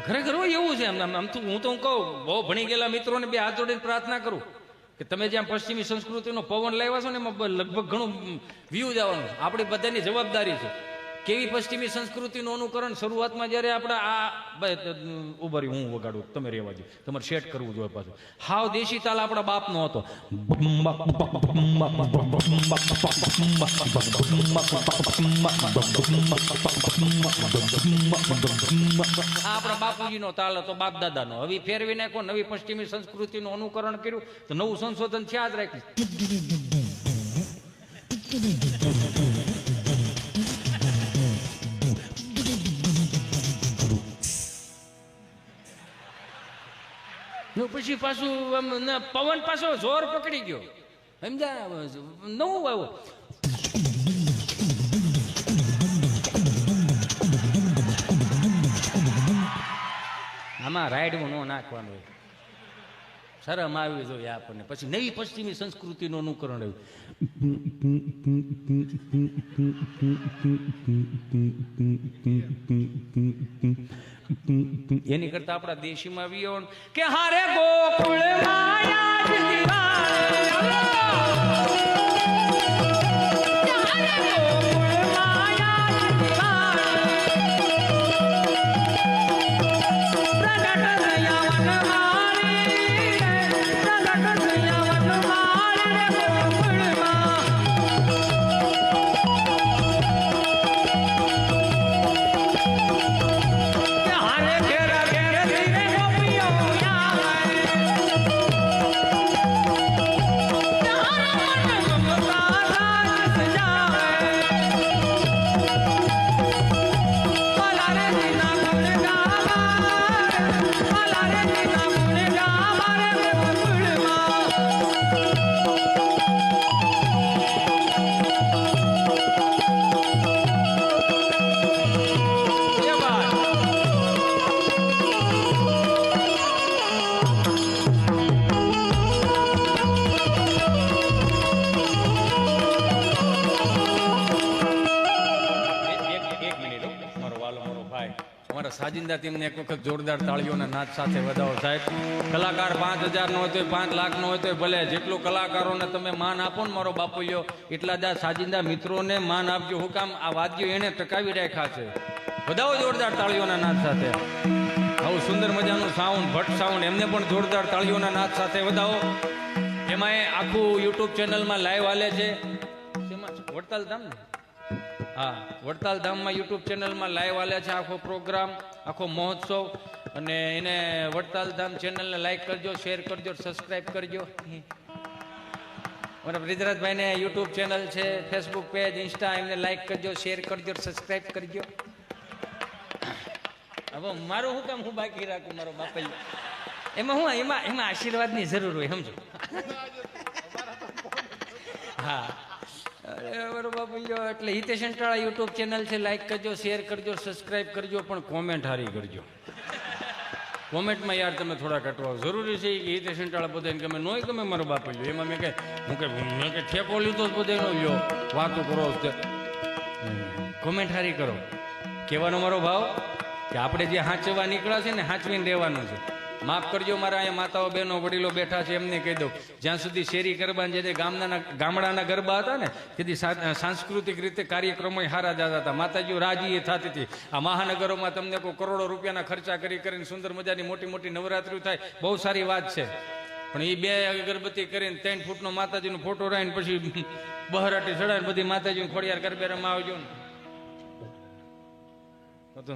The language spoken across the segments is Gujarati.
ખરેખર એવું છે. આમ તો હું કહું બહુ ભણી ગયેલા મિત્રોને બે હાથ જોડીને પ્રાર્થના કરું કે તમે જ્યાં પશ્ચિમી સંસ્કૃતિનો પવન લાવ્યા છો ને એમાં લગભગ ઘણું વ્યૂ જવાનું. આપણી બધાની જવાબદારી છે કેવી પશ્ચિમી સંસ્કૃતિનું અનુકરણ. શરૂઆતમાં જ્યારે આપણે ઉભા રહ્યું હું વગાડું તમે રહેવા દો, તમારે સેટ કરવું જોઈએ પાછું. હાવ દેશી તાલ આપણા બાપનો હતો. આપણા બાપુજીનો તાલ હતો, બાપ દાદાનો. હવે ફેરવી નાખો, નવી પશ્ચિમી સંસ્કૃતિનું અનુકરણ કર્યું તો નવું સંશોધન છે જ રાખ્યું. પછી પાછું પવન પાછો જોર પકડી ગયો, સમજા નવું આવ્યો. આમાં રાયડું ન નાખવાનું હોય, શરમ આવી જોઈએ આપણને. પછી નવી પશ્ચિમી સંસ્કૃતિનું અનુકરણ આવ્યું. એની કરતા આપણા દેશીમાં વિયો કે હારે ગોકુળ સાજિંદા તેમને એક વખત જોરદાર તાળીઓના નાદ સાથે વધાવો. સાહેબ કલાકાર 5,000 નો હોય તો 5 લાખ નો હોય તો ભલે, જેટલું કલાકારોને તમે માન આપો ને મારો બાપુલ્યો, એટલા જ સાજિંદા મિત્રોને માન આપજો. હું કામ આ વાદ્યો એને ટકાવી રાખ્યા છે. વધાવો જોરદાર તાળીઓના નાદ સાથે. આવું સુંદર મજાનું સાઉન્ડ, ભટ્ટ સાઉન્ડ, એમને પણ જોરદાર તાળીઓના નાદ સાથે વધાવો. એમાં આખું યુટ્યુબ ચેનલમાં લાઈવ હાલે છે. વડતાલ ધામ ને, હા વડતાલ ધામમાં યુટ્યુબ ચેનલમાં લાઈવ હાલે છે આખો પ્રોગ્રામ, આખો મહોત્સવ. અને એને વડતાલ ધામ ચેનલને લાઈક કરજો, શેર કરજો, સબસ્ક્રાઈબ કરજો. મારા બ્રિજરાજભાઈને યુટ્યુબ ચેનલ છે, ફેસબુક પેજ, ઇન્સ્ટા, એમને લાઈક કરજો, શેર કરજો, સબસ્ક્રાઈબ કરજો. હવે મારું શું કામ હું બાકી રાખું મારો બાપા? એમાં આશીર્વાદની જરૂર હોય, સમજો. હા બરોબર. એટલે હિતેશ અંટાળા યુટ્યુબ ચેનલ છે, લાઈક કરજો, શેર કરજો, સબસ્ક્રાઈબ કરજો, પણ કોમેન્ટ હારી કરજો. કોમેન્ટમાં યાર તમે થોડા કટવાઓ. જરૂરી છે કે હિતેશ અંટાળા બધાને ગમે, નોય ગમે મારો બાપુ લ્યો. એમાં મેં કે ઠેકો લીધો જ બધાનો લ્યો, વાતો કરો, કોમેન્ટ હારી કરો. કહેવાનો મારો ભાવ કે આપણે જે હાંચવા નીકળ્યા છે ને, હાંચવીને રહેવાનું છે. માફ કરજો મારા અહીંયા માતાઓ, બહેનો, વડીલો બેઠા છે, એમને કહી દઉં, જ્યાં સુધી શેરી ગરબા જે ગામડાના ગરબા હતા ને, તેથી સાંસ્કૃતિક રીતે કાર્યક્રમો સારા જતા હતા. માતાજીઓ રાજી એ થતી હતી. આ મહાનગરોમાં તમને કોઈ કરોડો રૂપિયાના ખર્ચા કરીને સુંદર મજાની મોટી મોટી નવરાત્રિ થાય, બહુ સારી વાત છે. પણ એ 2 અગરબત્તી કરીને 3 ફૂટનો માતાજીનો ફોટો રાખીને પછી બહરાટી ચડાવીને બધી માતાજીને ખોડિયાર ગરબે રમવા આવજો ને.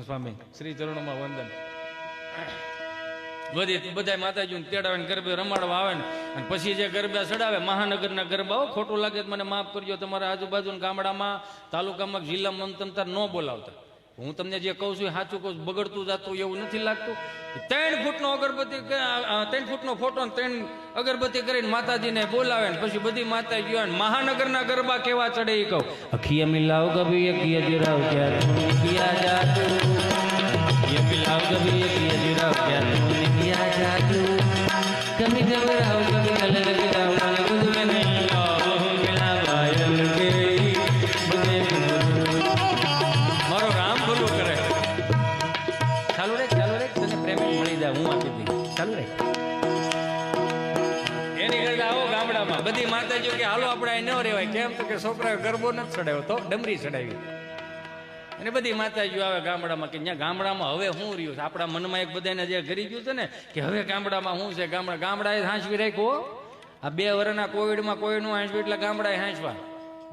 સ્વામી શ્રી ચરણોમાં વંદન. બધા માતાજીને તેડાવીને ગરબે રમાડવા આવે ને, અને પછી જે ગરબા ચડાવે મહાનગરના ગરબાઓ, ખોટું લાગે મને માફ કરજો. તમારા આજુબાજુના ગામડામાં, તાલુકામાં, જિલ્લામાં તમતાર ન બોલાવતા. હું તમને જે કહું છું સાચું કહું, બગડતું જાતું એવું નથી લાગતું. 3 ફૂટનો અગરબત્તી, 3 ફૂટનો ફોટો 3 અગરબત્તી કરીને માતાજીને બોલાવે ને પછી બધી માતાજીઓ મહાનગરના ગરબા કેવા ચડે એ કહું. અખિયા મિલાવ કભી અખિયા જુરાવ ક્યાં કિયા જાદુ, અખિયા મિલાવ કભી અખિયા જુરાવ ક્યાં કિયા જાદુ, કભી ઘબરાવ કભી કલર ગિરાવ મને ખુદ में नहीं आओ मिला वायम के मुझे મારો રામ ભલું કરે. ચાલુ રે તને પેમેન્ટ મળી જાય હું આપી દઈ ચાલુ રહે. એની કરતા આવો ગામડામાં બધી માતાજીઓ કે હાલો આપણે અહીં ન રહેવાય. કેમ તો કે છોકરાએ ગરબો નથી ચડાવ્યો તો ડમરી ચડાવી. અને બધી માતાજીઓ આવે ગામડામાં કે ત્યાં ગામડામાં હવે શું રહ્યું છે. આપણા મનમાં એક બધાને જે ઘરી ગયું છે ને કે હવે ગામડામાં શું છે. ગામડાએ હાંસવી રાખ્યો. આ 2 વર્ષના કોવિડમાં કોઈનું હાંસવી એટલે ગામડાએ હાંસવા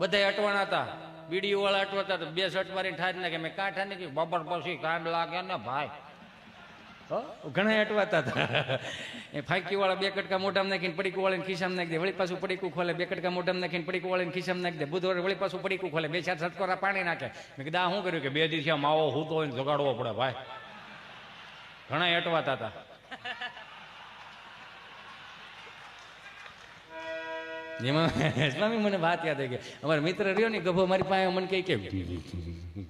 બધા અટવાણા હતા. બીડીઓ વાળા અટવાતા હતા. 2 શર્ટ મારીને ઠારી નાખે. મેં કાંઠા નથી બબર પછી કાંડ લાગે ને ભાઈ. ઘણા અટવાતા હતા. એ ફાંકી વાળા 2 કટકા મોઢામાં નાખીને પડીકું વાળીને ખિસ્સામાં નાખી દે. વળી પાછું પડીકું ખોલે. 2 કટકા મોઢામાં નાખીને પડીકું વાળીને ખિસ્સામાં નાખી દે. બુધવારે વળી પાછું પડીકું ખોલે. 2-4 સટકોરા પાણી નાખે. મેં કીધું આ શું કર્યું કે 2 દિવસે માવો હૂતો હોય ને જગાડવો પડે ભાઈ. ઘણા અટવાતા હતા. એમાં સ્વામી મને વાત યાદ આવી ગઈ. અમારા મિત્ર રહ્યો ને ગભો મારી પાસે મને કહે કે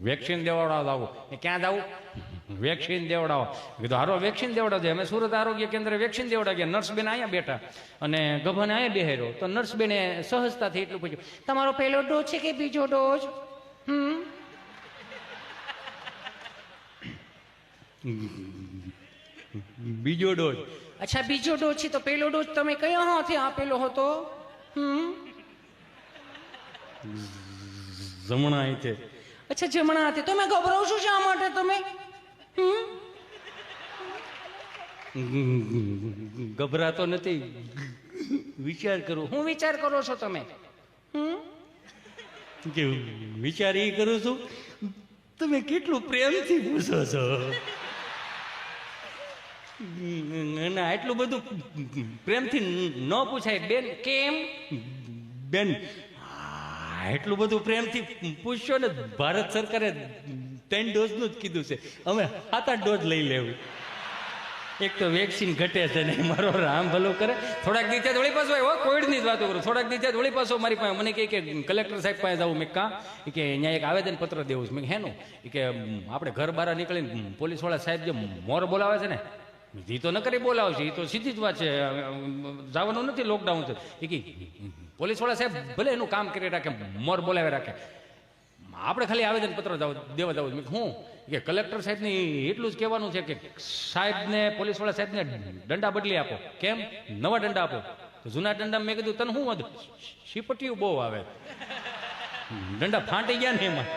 વેક્સિન દેવડાવવા આવું. ક્યાં જવું? વેક્સિન દેવડાવો. કીધું હારો વેક્સિન દેવડાવજો. અમે સુરત આરોગ્ય કેન્દ્રે વેક્સિન દેવડાવીએ. નર્સ બેન અહીંયા બેઠા અને ગભાને અહીંયા બેહેરો. તો નર્સ બેને સહજતાથી એટલું પૂછ્યું, તમારો પહેલો ડોઝ છે કે બીજો ડોઝ? બીજો ડોઝ. અચ્છા બીજો ડોઝ છે તો પહેલો ડોઝ તમે કયા હાથે આપેલો હતો? જમણા હાથે. અચ્છા જમણા હાથે. તમે ગભરાવ છો શા માટે તમે? ગભરાતો નથી, વિચાર કરું. હું વિચાર કરો છો તમે? કે વિચાર એ કરું છું તમે કેટલું પ્રેમથી પૂછો છો. ના એટલું બધું પ્રેમથી ન પૂછાય બેન. કેમ બેન? એટલું બધું પ્રેમથી પૂછશો ને. ભારત સરકારે 3 ડોઝનું જ કીધું છે. અમે 7-8 ડોઝ લઈ લેવું. એક તો વેક્સિન ઘટે છે ને. મારો રામ ભલો કરે. થોડાક દિવસે વળી પાછો આવ્યો. કોવિડની જ વાતો કરું. થોડાક દિવસે વળી પાછો મારી પાસે મને કહે કે કલેક્ટર સાહેબ પાસે જવું. મેં કાં કે અહીંયા એક આવેદન પત્ર દેવું છે. મેં હેનું? કે આપણે ઘર બહાર નીકળીને પોલીસવાળા સાહેબ જે મોર બોલાવે છે ને એ તો ન કરી બોલાવશે. એ તો સીધી જ વાત છે. જવાનું નથી. લોકડાઉન છે. એ કે પોલીસવાળા સાહેબ ભલે એનું કામ કરી રાખે, મોર બોલાવી રાખે, આપણે ખાલી આવેદન પત્ર દેવા જવું. હું કે કલેક્ટર સાહેબને એટલું જ કહેવાનું છે કે સાહેબને પોલીસવાળા સાહેબને દંડા બદલી આપો. કેમ? નવા દંડા આપો. તો જૂના દંડા મેં કીધું તને શું વધુ શીપટીયું બહુ આવે. દંડા ફાંટી ગયા ને એમાં.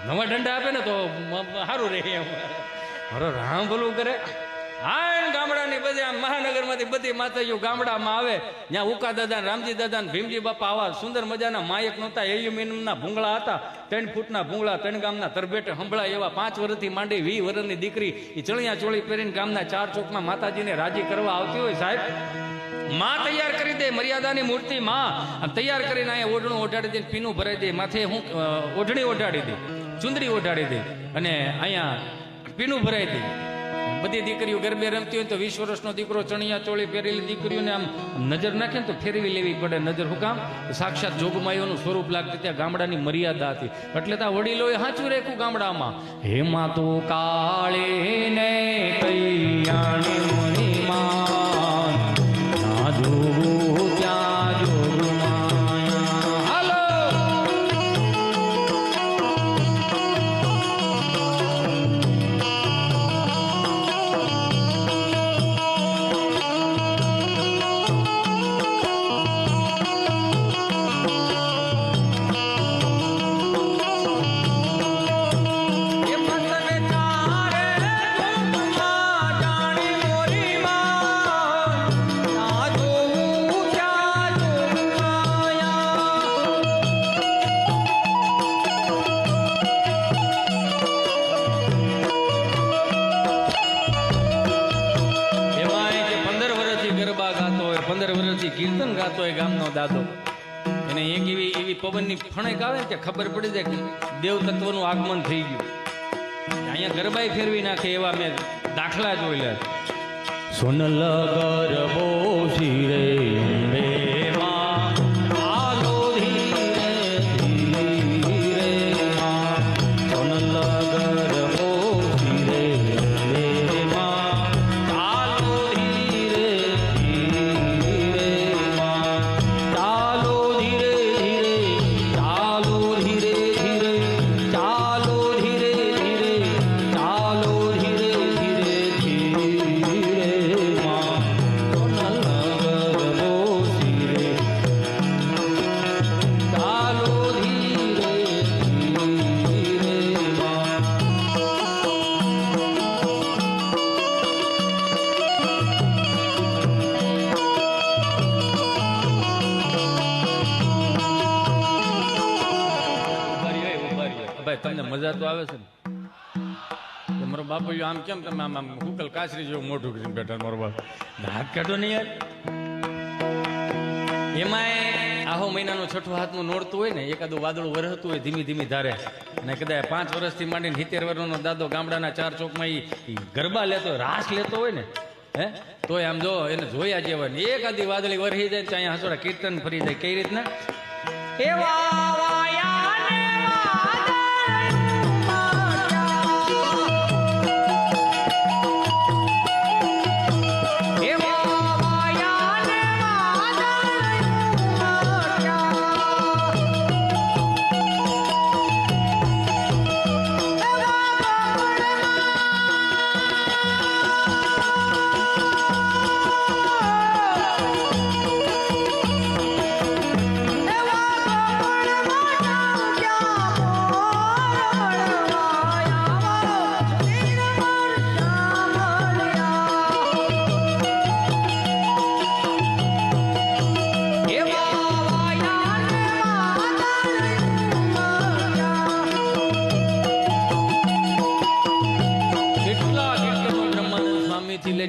નવા દંડા આપે ને તો સારું રહે એમ. મારો રામ ભલું કરે. હા ગામડાની બધી મહાનગરમાંથી બધી માતાજીઓ ગામડામાં આવે. ત્યાં ઉકા દાદા, રામજી દાદા, ભીમજી બાપા આવા સુંદર મજાના માયક નહોતા. એલ્યુમિનિયમના ભૂંગળા હતા. 3 ફૂટના ભૂંગળા. 3 ગામના તરભેટે સંભળાય એવા. 5 વર્ષથી માંડી 20 વર્ષની દીકરી એ ચણિયા ચોળી પહેરીને ગામના 4 ચોકમાં માતાજીને રાજી કરવા આવતી હોય. સાહેબ માં તૈયાર કરી દે. મર્યાદાની મૂર્તિ માં તૈયાર કરીને અહીંયા ઓઢણું ઓઢાડી દે, પીનું ભરાઈ દે, માથે હું ઓઢણી ઓઢાડી દે, ચુંદડી ઓઢાડી દે અને અહીંયા પીનું ભરાઈ દે. બધી દીકરીઓ ગરબે રમતી હોય તો 20 વર્ષનો દીકરો ચણિયા ચોળી પહેરેલી દીકરીઓને આમ નજર નાખે ને તો ફેરવી લેવી પડે નજર. શું કામ? સાક્ષાત જોગમાઈઓનું સ્વરૂપ લાગતું. ત્યાં ગામડાની મર્યાદા હતી. એટલે ત્યાં વડીલોએ સાચું રાખ્યું ગામડામાં. હેમાં તો કાળે ને કૈયાણી મણીમાં ના જોવું ત્યાં જોગમાયા. હાલો કીર્તન ગાતો હોય ગામનો દાદો. એને એક એવી પવનની ફણેક આવે કે ખબર પડી જાય કે દેવ તત્વનું આગમન થઈ ગયું. અહીંયા ગરબાઈ ફેરવી નાખે એવા મેં દાખલા જોયેલા. સોનલ ગરબો શિરે મજા તો આવે છે ને મારો બાપુ આમ કેમ તમે આમ આમ હુકલ કાચરી જેવું મોઢું કરીને બેઠા મારો બાપ હાથ કાઢો નહીં યાર એમાંય આહો મહિનાનું છઠ્ઠું હાથનું નોરતું હોય ને એકાદું વાદળું વરહતું હોય ધીમી ધીમી ધારે અને કદાચ 5 વર્ષથી માંડીને 70 વર્ષનો દાદો ગામડાના 4 ચોકમાં ઈ ગરબા લેતો હોય રાસ લેતો હોય ને હે તોય આમ જો એને જોયા જેવા ને એકાદી વાદળી વરહી જાય ત્યાં હસોડા કીર્તન ફરી જાય કઈ રીતના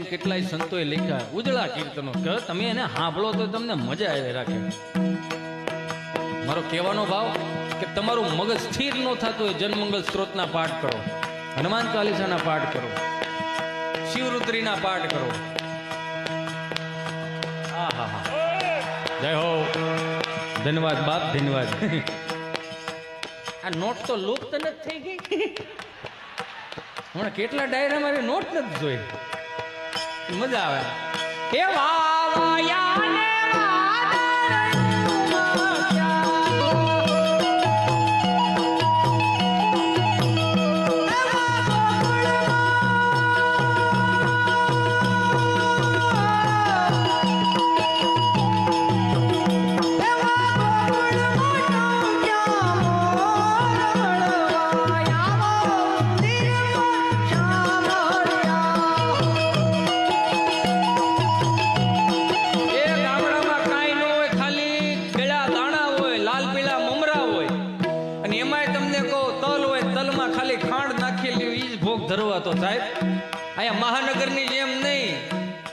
કેટલાય સંતોએ લખ્યા ઉજળા કીર્તનો કે તમે એને સાંભળો તો તમને મજા આવે રાખે મારો કહેવાનો ભાવ કે તમારું મગજ સ્થિર ન થતું હોય જનમંગલ સ્ત્રોતના પાઠ કરો હનુમાન ચાલીસાના પાઠ કરો શિવરુદ્રીના પાઠ કરો આહા જય હો ધન્યવાદ બાપ ધન્યવાદ આ નોટ તો લુપ્ત નથી થઈ ગઈ હમણાં કેટલા ડાયરા મારી નોટ નથી જોઈ મજા આવે એ વાવાયાને ધરવા તો સાહેબ અહીંયા મહાનગરની જેમ નહીં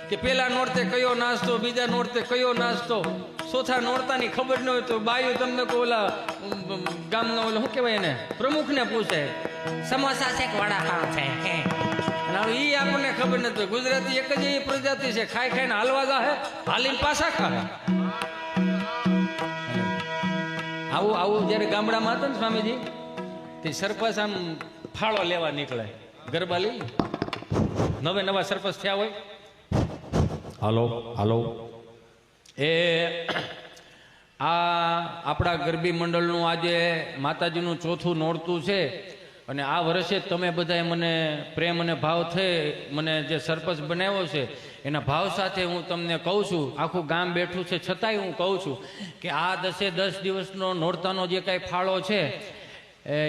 કે પેલા નોરતે કયો નાસ્તો બીજા નોરતે કયો નાસ્તો ચોથા નોરતાની ખબર ન હોય તો બાયું તમને ઓલા ગામનો ઓલો શું કહેવાય એને પ્રમુખને પૂછે સમોસા છે કે વડાપાવ છે અને એ આપણને ખબર નથી ગુજરાતી એક જ એ પ્રજાતિ છે ખાઈ ખાઈને હાલવા જાહે હાલીને પાછા ખાય આવું આવું જયારે ગામડામાં હતા ને સ્વામીજી તે સરપંચ આમ ફાળો લેવા નીકળે ગરબા લઈ નવા સરપંચ થયા હોય હાલો હાલો એ આ આપણા ગરબી મંડળનું આજે માતાજીનું ચોથું નોરતું છે અને આ વર્ષે તમે બધાએ મને પ્રેમ અને ભાવ થઈ મને જે સરપંચ બનાવ્યો છે એના ભાવ સાથે હું તમને કહું છું આખું ગામ બેઠું છે છતાંય હું કહું છું કે આ 10 દિવસનો નોરતાનો જે કાંઈ ફાળો છે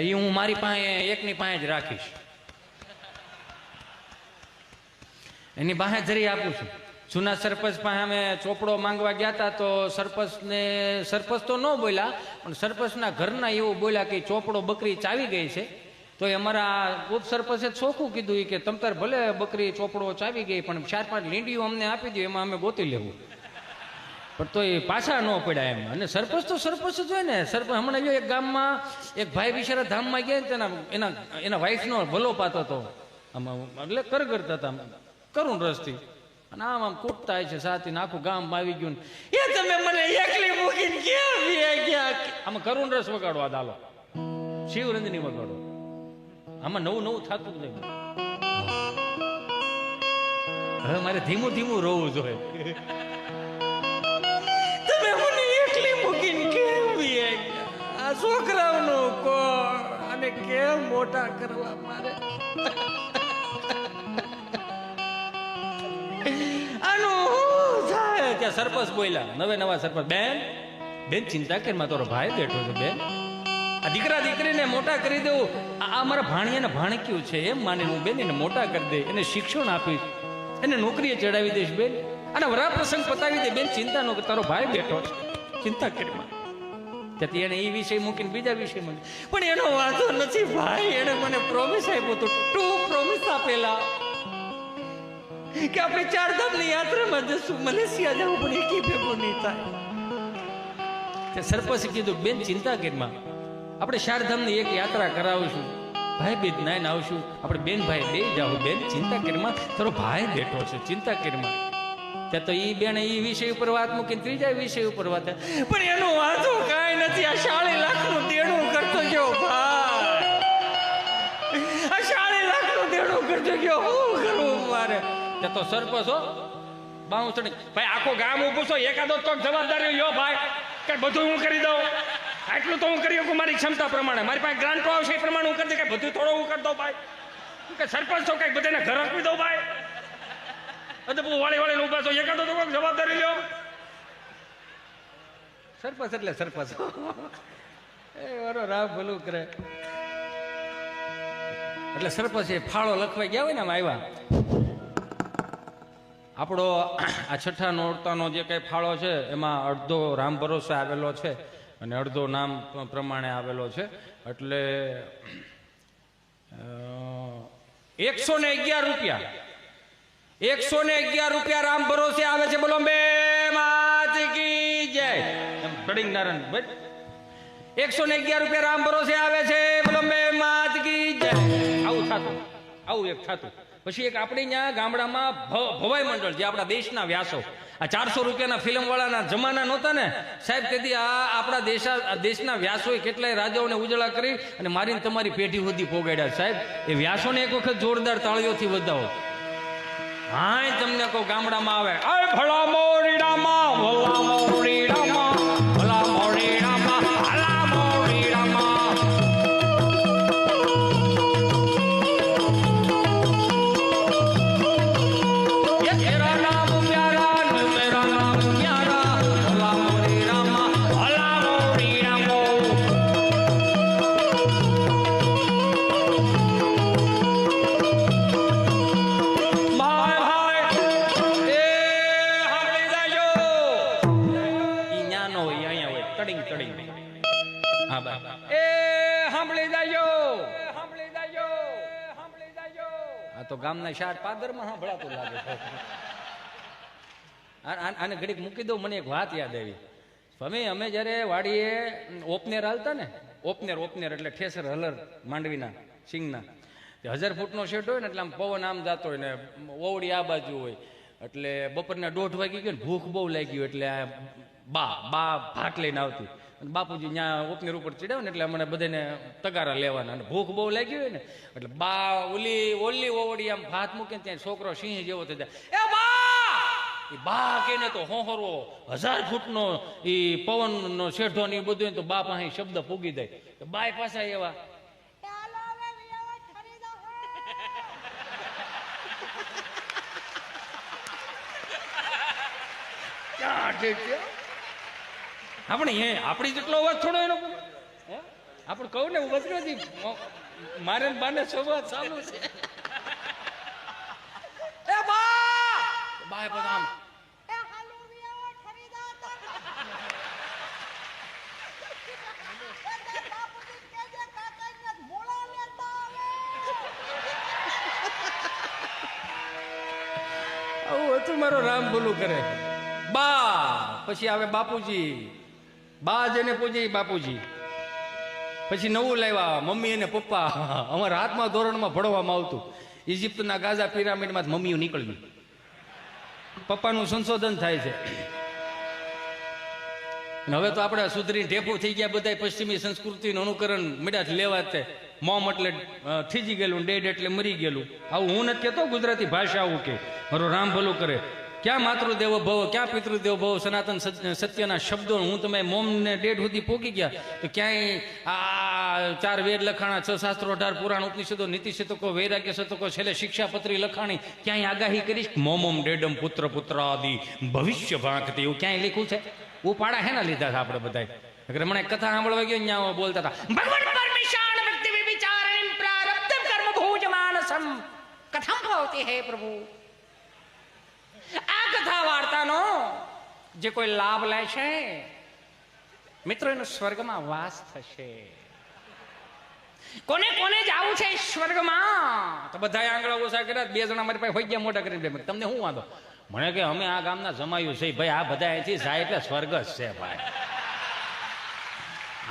એ હું મારી પાસે એકની પાસે જ રાખીશ એની પાસે જરી આપું છું જૂના સરપંચ પાસે અમે ચોપડો માંગવા ગયા હતા તો સરપંચ તો ન બોલ્યા પણ સરપંચના ઘરના એવું બોલ્યા કે ચોપડો બકરી ચાવી ગઈ છે તો અમારા ઉપસરપંચે ચોખ્ખું કીધું કે તમતાર ભલે બકરી ચોપડો ચાવી ગઈ પણ 4-5 લીંડીઓ અમને આપી દો એમાં અમે ગોતી લેવું પણ તો એ પાછા ન પડ્યા એમ અને સરપંચ તો સરપંચ જ હોય ને સરપંચ હમણાં જો એક ગામમાં એક ભાઈ બિચારા ધામમાં ગયા ને એના વાઈફનો ભલો પાતો હતો આમાં એટલે કરતા હતા કરુણ રસથી અને આમ આમ કૂટતા છે સાથી આખું ગામ આવી ગયું એ તમે મને એકલી મૂકીને ક્યાં ગયા આમાં કરુણ રસ વગાડવા દાલો શિવરંજની વગાડો આમાં નવું થતું જ નહીં હવે મારે ધીમું ધીમું રોવું જોઈએ તમે મને એકલી મૂકીને કેમ આ છોકરાઓનો કોણ અને કેમ મોટા કરવા મારે ત્યાં સરપંચ બોલ્યા નવા સરપંચ બેન ચિંતા કર માં તારો ભાઈ બેઠો છે બેન આ દીકરા દીકરીને મોટા કરી દેવું આ મારા ભાણિયાને ભાણક્યું છે એમ માની હું બેન એને મોટા કરી દે એને શિક્ષણ આપીશ એને નોકરીએ ચડાવી દઈશ બેન અને વરા પ્રસંગ પતાવી દે બેન ચિંતા ન કર તારો ભાઈ બેઠો છે ચિંતા કરી માં ત્યાંથી એને એ વિષય મૂકીને બીજા વિષય મૂકી. પણ એનો વાંધો નથી ભાઈ, એને મને પ્રોમિસ આપ્યો તો 2 પ્રોમિસ આપેલા કે આપણે 4 ધામની યાત્રામાં જશું, મલેશિયા જવું, પણ એકી ભેગું નહીં થાય. તે સરપંચે કીધું બેન ચિંતા કેરમાં, આપણે 4 ધામની એક યાત્રા કરાવીશું, ભાઈ બેન નાઈને આવશું, આપણે બેન ભાઈ બે જાવ, બેન ચિંતા કેરમાં, તારો ભાઈ બેઠો છે, ચિંતા કેરમાં. ત્યાં તો ઈ બેન ઈ વિષય ઉપર વાત મૂકીને ત્રીજા વિષય ઉપર વાત. પણ એનો વાંધો કાંઈ નથી, આ 40 લાખનું દેણું કરતો ગયો ભાઈ, આ 40 લાખનું દેણું કરતો ગયો, શું કરવું મારે? ત્યાં તો સરપંચ હો બાઉસણી, ભાઈ આખો ગામ ઉભું છો, એકાદો તો જવાબદારી લ્યો ભાઈ, કે બધું હું કરી દઉં, આટલું તો હું કરી શકું મારી ક્ષમતા પ્રમાણે, મારી પાસે ગ્રાન્ટો આવશે એ પ્રમાણે હું કરી દઉં, કે બધું થોડું હું કરી દઉં ભાઈ, કે સરપંચ છો કઈક બધાને ઘર આપી દઉં ભાઈ. વાળી વાળી ઉભા છો, એકાદો તો કોઈ જવાબદારી લ્યો. સરપંચ એટલે સરપંચ એ વારો રાવ ભલું કરે. એટલે સરપંચ એ ફાળો લખવાઈ ગયા હોય ને આમ આવ્યા, આપણો આ છઠ્ઠા નોરતાનો જે કઈ ફાળો છે એમાં અડધો રામ ભરોસે આવેલો છે અને અડધો નામ પ્રમાણે આવેલો છે. એટલે 111 રૂપિયા, 111 રૂપિયા રામ ભરોસે આવે છે. બોલો બે માત કી જય. બડિંગ નારાયણ ભાઈ 111 રૂપિયા રામ ભરોસે આવે છે. બોલો બે માત કી જય. આવું થતું, આવું એક થતું. પછી એક આપણી ત્યાં ગામડામાં ભવાઈ મંડળ, જે આપણા દેશના વ્યાસો, આ 400 રૂપિયાના ફિલ્મ વાળાના જમાના નહોતા ને સાહેબ, તેથી આ આપણા દેશના વ્યાસોએ કેટલાય રાજાઓને ઉજળા કરી અને મારીને તમારી પેઢી સુધી પોગાડ્યા સાહેબ. એ વ્યાસોને એક વખત જોરદાર તાળીઓથી વધાવો. હા તમને કહું, ગામડામાં આવે ભલા મોરી રામા, ભલા મોરી રામા, ભલા મોરી રામા, ભલા મોરી રામા. તો ગામના શાર પાદરમાં સાંભળાતું લાગે. આને ઘડીક મૂકી દઉં, મને એક વાત યાદ આવી. સ્વામી અમે જયારે વાડીએ ઓપનેર હાલતા ને, ઓપનેર એટલે ઠેસર હલર માંડવીના સિંગના, 1000 ફૂટનો શેડ હોય ને, એટલે આમ પવન આમ જતો હોય ને ઓવડી આ બાજુ હોય, એટલે બપોરના 1:30 વાગી ગયો ને ભૂખ બહુ લાગી ગયું, એટલે બા ભાત લઈને આવતી. બાપુજી ત્યાં ઓપનેર ઉપર ચડ્યા ને એટલે અમને બધાને તગારા લેવાના, અને ભૂખ બહુ લાગી હોય ને એટલે બા ઓલી ઓવડી આમ ભાત મૂકે ત્યાં છોકરો સિંહ જેવો થઈ જાય, એ બા કેને તો હોહરો 1000 ફૂટનો એ પવનનો શેઢો ને એ બધું, તો બા પાસે શબ્દ પૂગી જાય. બાય પાછા એવા આપણી જેટલો અવાજ થોડો એનો, આપણે કહું ને વજ્રજી મારે બાને સંવાદ ચાલુ છે. એ બાય બધા આવું હતું મારો રામ ભલું કરે. બા પછી આવે બાપુજી, બા જેને પૂજે બાપુજી. પછી નવું લાવ્યા મમ્મી અને પપ્પા. અમારા હાથમાં ધોરણમાં ભણવામાં આવતું, ઇજિપ્તના ગાઝા પિરામિડમાં મમ્મીઓ નીકળવી, પપ્પાનું સંશોધન થાય છે. હવે તો આપણે સુધરી ઢેફું થઈ ગયા, બધા પશ્ચિમી સંસ્કૃતિનું અનુકરણ મળ્યા લેવા તે. મોમ એટલે થીજી ગયેલું, ડેડ એટલે મરી ગયેલું. આવું હું નથી કહેતો, ગુજરાતી ભાષા આવું કે. મારો રામ ભલું કરે. ક્યાં માતૃદેવો ભવ, ક્યાં પિતૃદેવો ભવ, સનાતન સત્યના શબ્દો હું તમે મોમ ને ડેડ સુધી પોકી ગયા તો ક્યાંય આ 4 વેદ લખાણા, 6 શાસ્ત્રો, 18 પુરાણ, ઉપનિષદો, નીતિ શતકો, વૈરાગ્ય શતકો, છેલ્લે શિક્ષાપત્રી લખાણી, ક્યાંય આગાહી કરીશ મોમમ ડેડમ પુત્ર પુત્ર આદિ ભવિષ્ય ભાંકતી, એવું ક્યાંય લખ્યું છે? ઉપાડા હેના લીધા હતા આપણે બધા. મને કથા સાંભળવા ગયો ત્યાં બોલતા હતા ભગવાન પરમેશાન વ્યક્તિ વિચારણ પ્રારબ્ધ કર્મ ભોજ માનસમ કથા ભાવતી હે પ્રભુ. આ કથા વાર્તાનો જે કોઈ લાભ લે છે મિત્રો એનો સ્વર્ગમાં વાસ થશે. કોને કોને જવું છે સ્વર્ગમાં? તો બધા આંગળા ઓછા કર્યા. 2 જણા મારી પાસે હોઈ ગયા મોટા કરીને. તમને શું વાંધો? મને કે અમે આ ગામના જમાયું છે ભાઈ, આ બધા અહીંથી જાય એટલે સ્વર્ગ જ છે ભાઈ.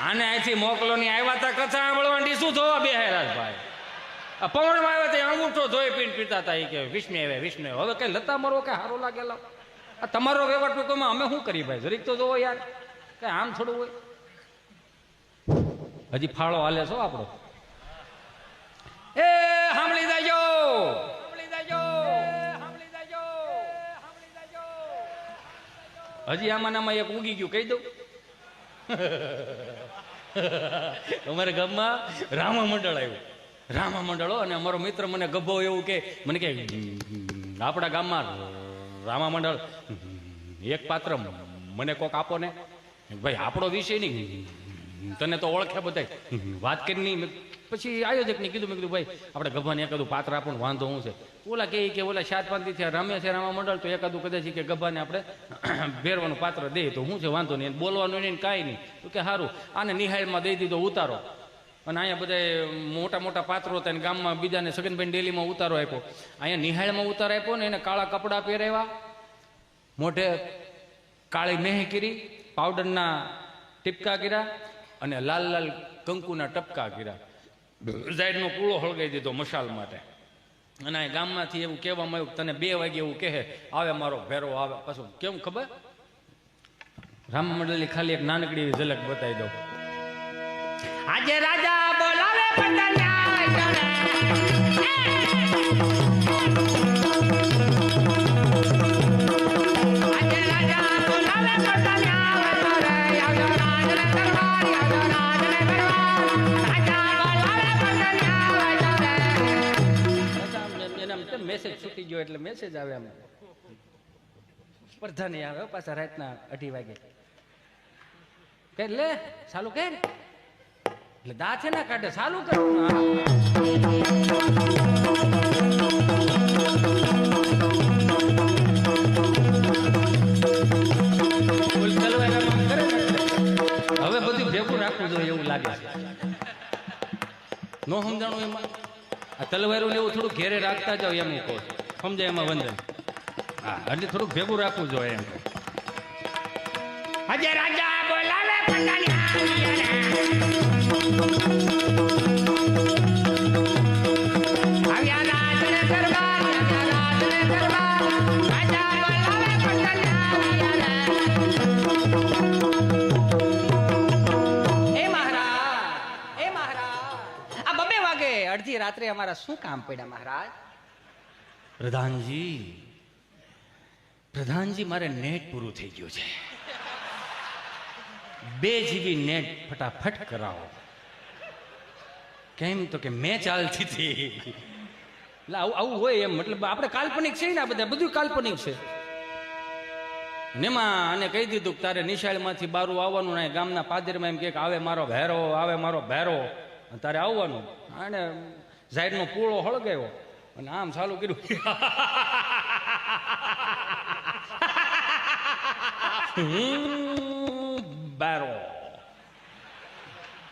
આને અહીંથી મોકલો ની આવ્યા તા કથા સાંભળવાની, શું જોવા બેહેરા ભાઈ? આ પવનમાં આવ્યા ત્યાં અંગૂઠો ધોઈ પીને પીતા હતા. એ કે વિષ્ણુ આવે વિષ્ણુ. હવે કઈ લતા મરવો કે સારું લાગેલા? આ તમારો વ્યવહાર ટૂંકમાં અમે શું કરી ભાઈ? જરીક તો જોવો યાર, કઈ આમ થોડું હોય. હજી ફાળો હાલે છો આપણો. એ સાંભળી જાજો, હજી આમાં એક ઉગી ગયું કહી દઉં. અમારે ગામમાં રામા મંડળ આવ્યું. રામા મંડળો અને અમારો મિત્ર મને ગભો એવું કે મને કે આપણા ગામમાં રામા મંડળ એક પાત્ર મને કોક આપો ને. ભાઈ આપણો વિષય નહીં, તને તો ઓળખે બધા, વાત કરી નહીં. પછી આયોજકને કીધું, મેં કીધું ભાઈ આપણે ગભાને એકાદું પાત્ર આપો ને, વાંધો હું છે? ઓલા કે ઓલા 7-5 થી રમે છે રામા મંડળ, તો એકાદું કદાચ કે ગભાને આપણે ભેરવાનું પાત્ર દે તો હું છે, વાંધો નહીં, બોલવાનું નહીં કાંઈ નહીં. તો કે સારું, આને નિહાળમાં દઈ દીધો ઉતારો. અને અહીંયા બધા મોટા મોટા પાત્રો હતા, ગામમાં બીજાને સગનભાઈ ડેલીમાં ઉતારો આપ્યો. અહીંયા નિહાળમાં ઉતારો આપ્યો ને એને કાળા કપડાં પહેરાવ્યા, મોઢે કાળી મેહ કરી, પાવડરના ટીપકા કર્યા અને લાલ લાલ કંકુના ટપકા કર્યા. ઝાડનો કૂળો હળગાઈ દીધો મશાલ માટે. અને આ ગામમાંથી એવું કહેવામાં આવ્યું તને 2 વાગે એવું કહે આવે મારો ભેરો આવે. પાછું કેમ ખબર? રામ મંડળની ખાલી એક નાનકડી ઝલક બતાવી દઉં. આજે રાજા બોલાવે મેસેજ છૂટી ગયો એટલે મેસેજ આવે. એમ સ્પર્ધા નહીં આવે પાછા રાતના 2:30 વાગે. કે લે ચાલુ કર એટલે દા છે ને કાઢે ચાલુ કરવાનું. હવે બધું ભેગું રાખવું જોઈએ એવું લાગે છે. નો સમજાણું એમાં આ તલવારું ને એવું થોડું ઘેરે રાખતા જાવ એમ કહો, સમજાય એમાં વંદન. હા એટલે થોડુંક ભેગું રાખવું જોઈએ એમ. આજે રાજા બોલાવે અડધી રાત્રે અમારા શું કામ પડ્યા મહારાજ? પ્રધાનજી મારે નેટ પૂરું થઈ ગયું છે. 2 GB નેટ ફટાફટ કરાવો. કેમ? તો કે મેં ચાલતી હતી. એટલે આવું હોય એમ, મતલબ આપણે કાલ્પનિક છે ને, આ બધા બધું કાલ્પનિક છે. એમાં આને કહી દીધું કે તારે નિશાળમાંથી બારું આવવાનું ને ગામના પાદરમાં એમ કે આવે મારો ભેરો, આવે મારો ભેરો, તારે આવવાનું. અને ઝાડનો પૂળો હળગાવ્યો અને આમ ચાલુ કર્યું. બારો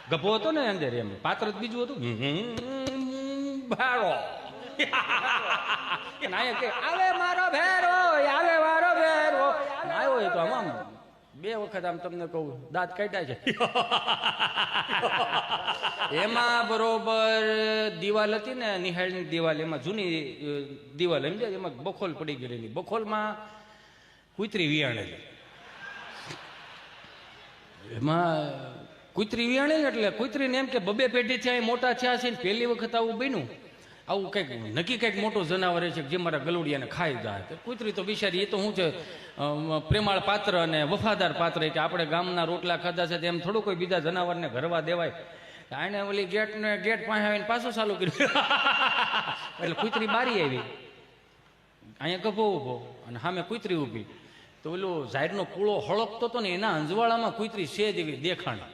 ગભો હતો ને અંદર, એમ પાત્ર જ બીજું હતું. બારો આવે મારો ભેરો, આવે મારો ભેરો. આવ્યો તો આમ 2 વખત આમ તમને કહું દાંત કાઢ્યા છે. એમાં બરોબર દિવાલ હતી ને, નિહાળની દિવાલ, એમાં જૂની દિવાલ એમ છે, એમાં બખોલ પડી ગયેલી. બખોલમાં કૂતરી વિયાણેલી. એમાં કૂતરી વિયાણી એટલે કૂતરીને એમ કે 2 પેઢી થયા મોટા થયા છે, પહેલી વખત આવું બન્યું. આવું કંઈક નક્કી કંઈક મોટું જનાવર છે જે મારા ગલુડિયાને ખાઈ જાય. કૂતરી તો બિચારી એ તો શું છે, પ્રેમાળ પાત્ર અને વફાદાર પાત્ર, કે આપણે ગામના રોટલા ખાધા છે તેમ થોડું કોઈ બીજા જનાવરને ઘરવા દેવાય. આને ઓલી ગેટ પાસે આવીને પાછું ચાલુ કર્યું. એટલે કૂતરી બારી આવી, અહીંયા ગભો ઉભો અને સામે કૂતરી ઊભી. તો ઓલું ઝાડનો પૂળો હળકતો હતો ને એના અંજવાળામાં કૂતરી સેજ એવી દેખાણી.